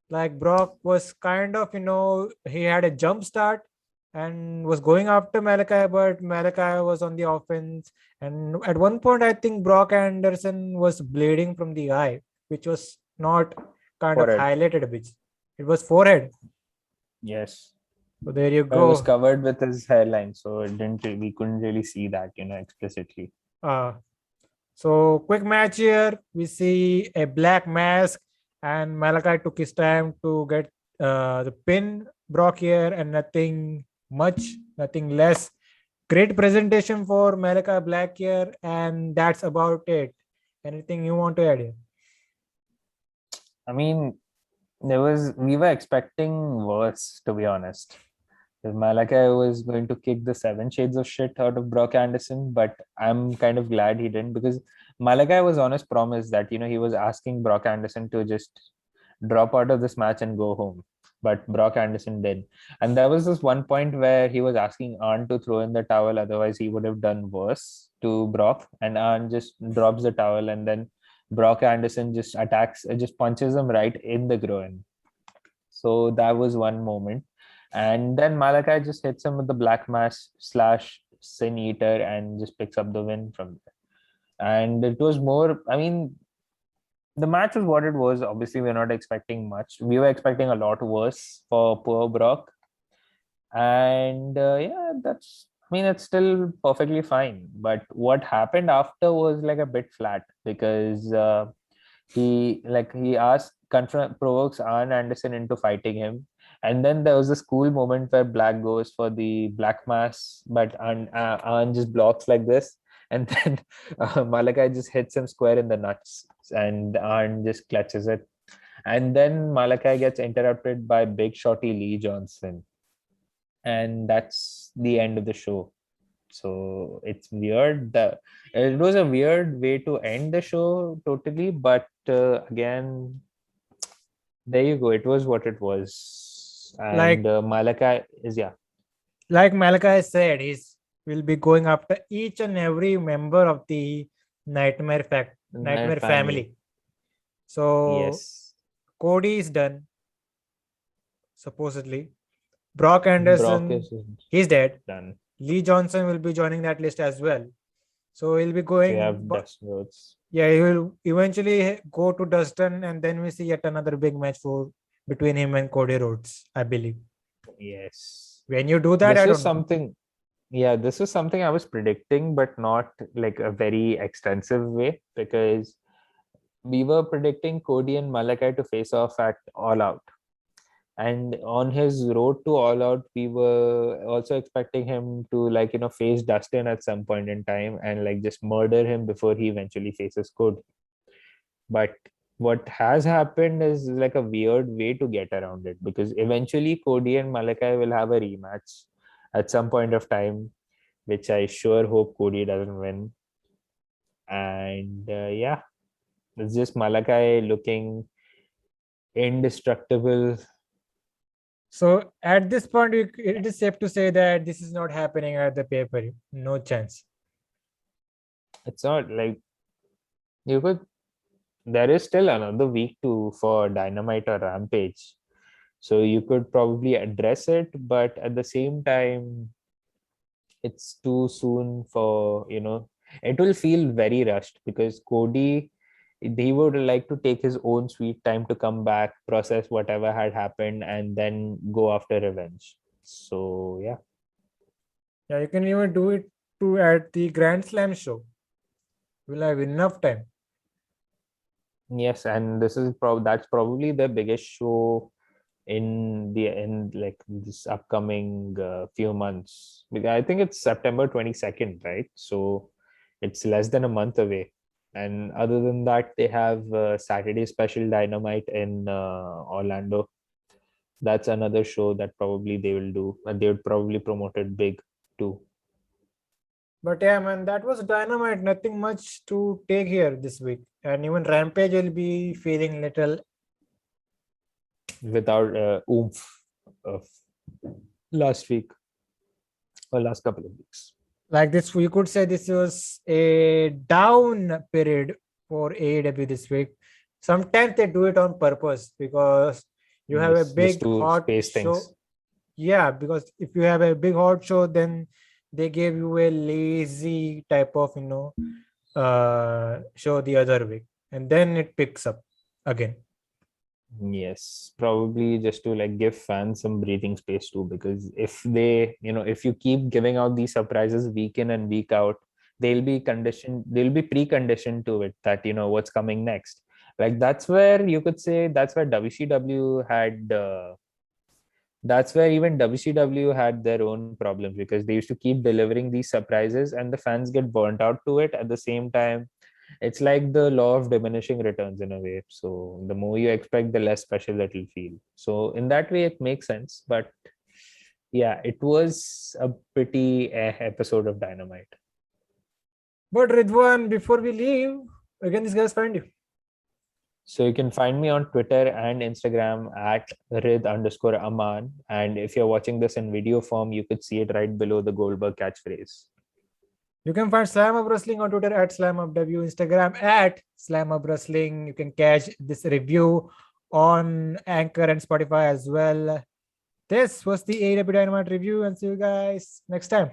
Like Brock was kind of, he had a jump start and was going after Malakai, but Malakai was on the offense. And at one point, I think Brock Anderson was bleeding from the eye, which was not kind of Forehead. highlighted a bit. It was forehead. Yes. So there you It was go. covered with his hairline, so we couldn't really see that, explicitly. So quick match here. We see a black mask, and Malakai took his time to get the pin Brock here, and nothing much, nothing less. Great presentation for Malakai Black here, and that's about it. Anything you want to add here? I mean, we were expecting worse, to be honest. Malakai was going to kick the 7 shades of shit out of Brock Anderson, but I'm kind of glad he didn't, because Malakai was on his promise that, he was asking Brock Anderson to just drop out of this match and go home. But Brock Anderson did. And there was this one point where he was asking Arn to throw in the towel, otherwise he would have done worse to Brock. And Arn just drops the towel, and then Brock Anderson just punches him right in the groin. So that was one moment. And then Malakai just hits him with the Black Mass / Sin Eater and just picks up the win from there. And it was more, the match was what it was. Obviously, we're not expecting much. We were expecting a lot worse for poor Brock. And it's still perfectly fine. But what happened after was like a bit flat, because he provokes Arn Anderson into fighting him. And then there was this cool moment where Black goes for the Black Mass, but Arn just blocks like this. And then Malakai just hits him square in the nuts, and Arn just clutches it. And then Malakai gets interrupted by Big Shotty Lee Johnson. And that's the end of the show. So it's weird. It was a weird way to end the show totally, but again, there you go. It was what it was. And Malakai is, like Malakai said, will be going after each and every member of the Nightmare family. So yes, Cody is done, supposedly. Brock Anderson, he's dead. Done. Lee Johnson will be joining that list as well. So he'll be going. We have Dustin Rhodes. Yeah, he will eventually go to Dustin, and then we see yet another big match between him and Cody Rhodes, I believe. Yes. When you do that, this is something I was predicting, but not like a very extensive way, because we were predicting Cody and Malakai to face off at All Out. And on his road to All Out, we were also expecting him to face Dustin at some point in time and just murder him before he eventually faces Cody. But what has happened is like a weird way to get around it, because eventually Cody and Malakai will have a rematch at some point of time, which I sure hope Cody doesn't win. And it's just Malakai looking indestructible. So at this point, it is safe to say that this is not happening at the pay-per-view. No chance. It's not like there is still another week for Dynamite or Rampage. So you could probably address it, but at the same time, it's too soon for, it will feel very rushed, because Cody, he would like to take his own sweet time to come back, process whatever had happened, and then go after revenge. So yeah, you can even do it at the Grand Slam show. We'll have enough time. Yes, and that's probably the biggest show in this upcoming few months, because I think it's September 22nd, right? So It's less than a month away. And other than that, they have Saturday Special Dynamite in Orlando. That's another show that probably they will do, and they would probably promote it big too. But yeah, man, that was Dynamite. Nothing much to take here this week. And even Rampage will be feeling little. Without oomph of last week or last couple of weeks. Like this, we could say this was a down period for AEW this week. Sometimes they do it on purpose because you have a Yes, just big to hot space show. things. Yeah, because if you have a big hot show, then they gave you a lazy type of show the other week, and then it picks up again. Yes, probably just to like give fans some breathing space too, because if they, if you keep giving out these surprises week in and week out, they'll be preconditioned to it that, what's coming next. Like that's where you could say that's where WCW had, that's where even WCW had their own problems because they used to keep delivering these surprises and the fans get burnt out to it. At the same time, it's like the law of diminishing returns in a way. So the more you expect, the less special it will feel. So in that way, it makes sense. But yeah, it was a pretty episode of Dynamite. But Ridwan, before we leave, again, these guys find you. So you can find me on Twitter and Instagram at Rid_Aman. And if you're watching this in video form, you could see it right below the Goldberg catchphrase. You can find Slamhub Wrestling on Twitter at SlamhubW, Instagram at Slamhub Wrestling. You can catch this review on Anchor and Spotify as well. This was the AEW Dynamite review, and see you guys next time.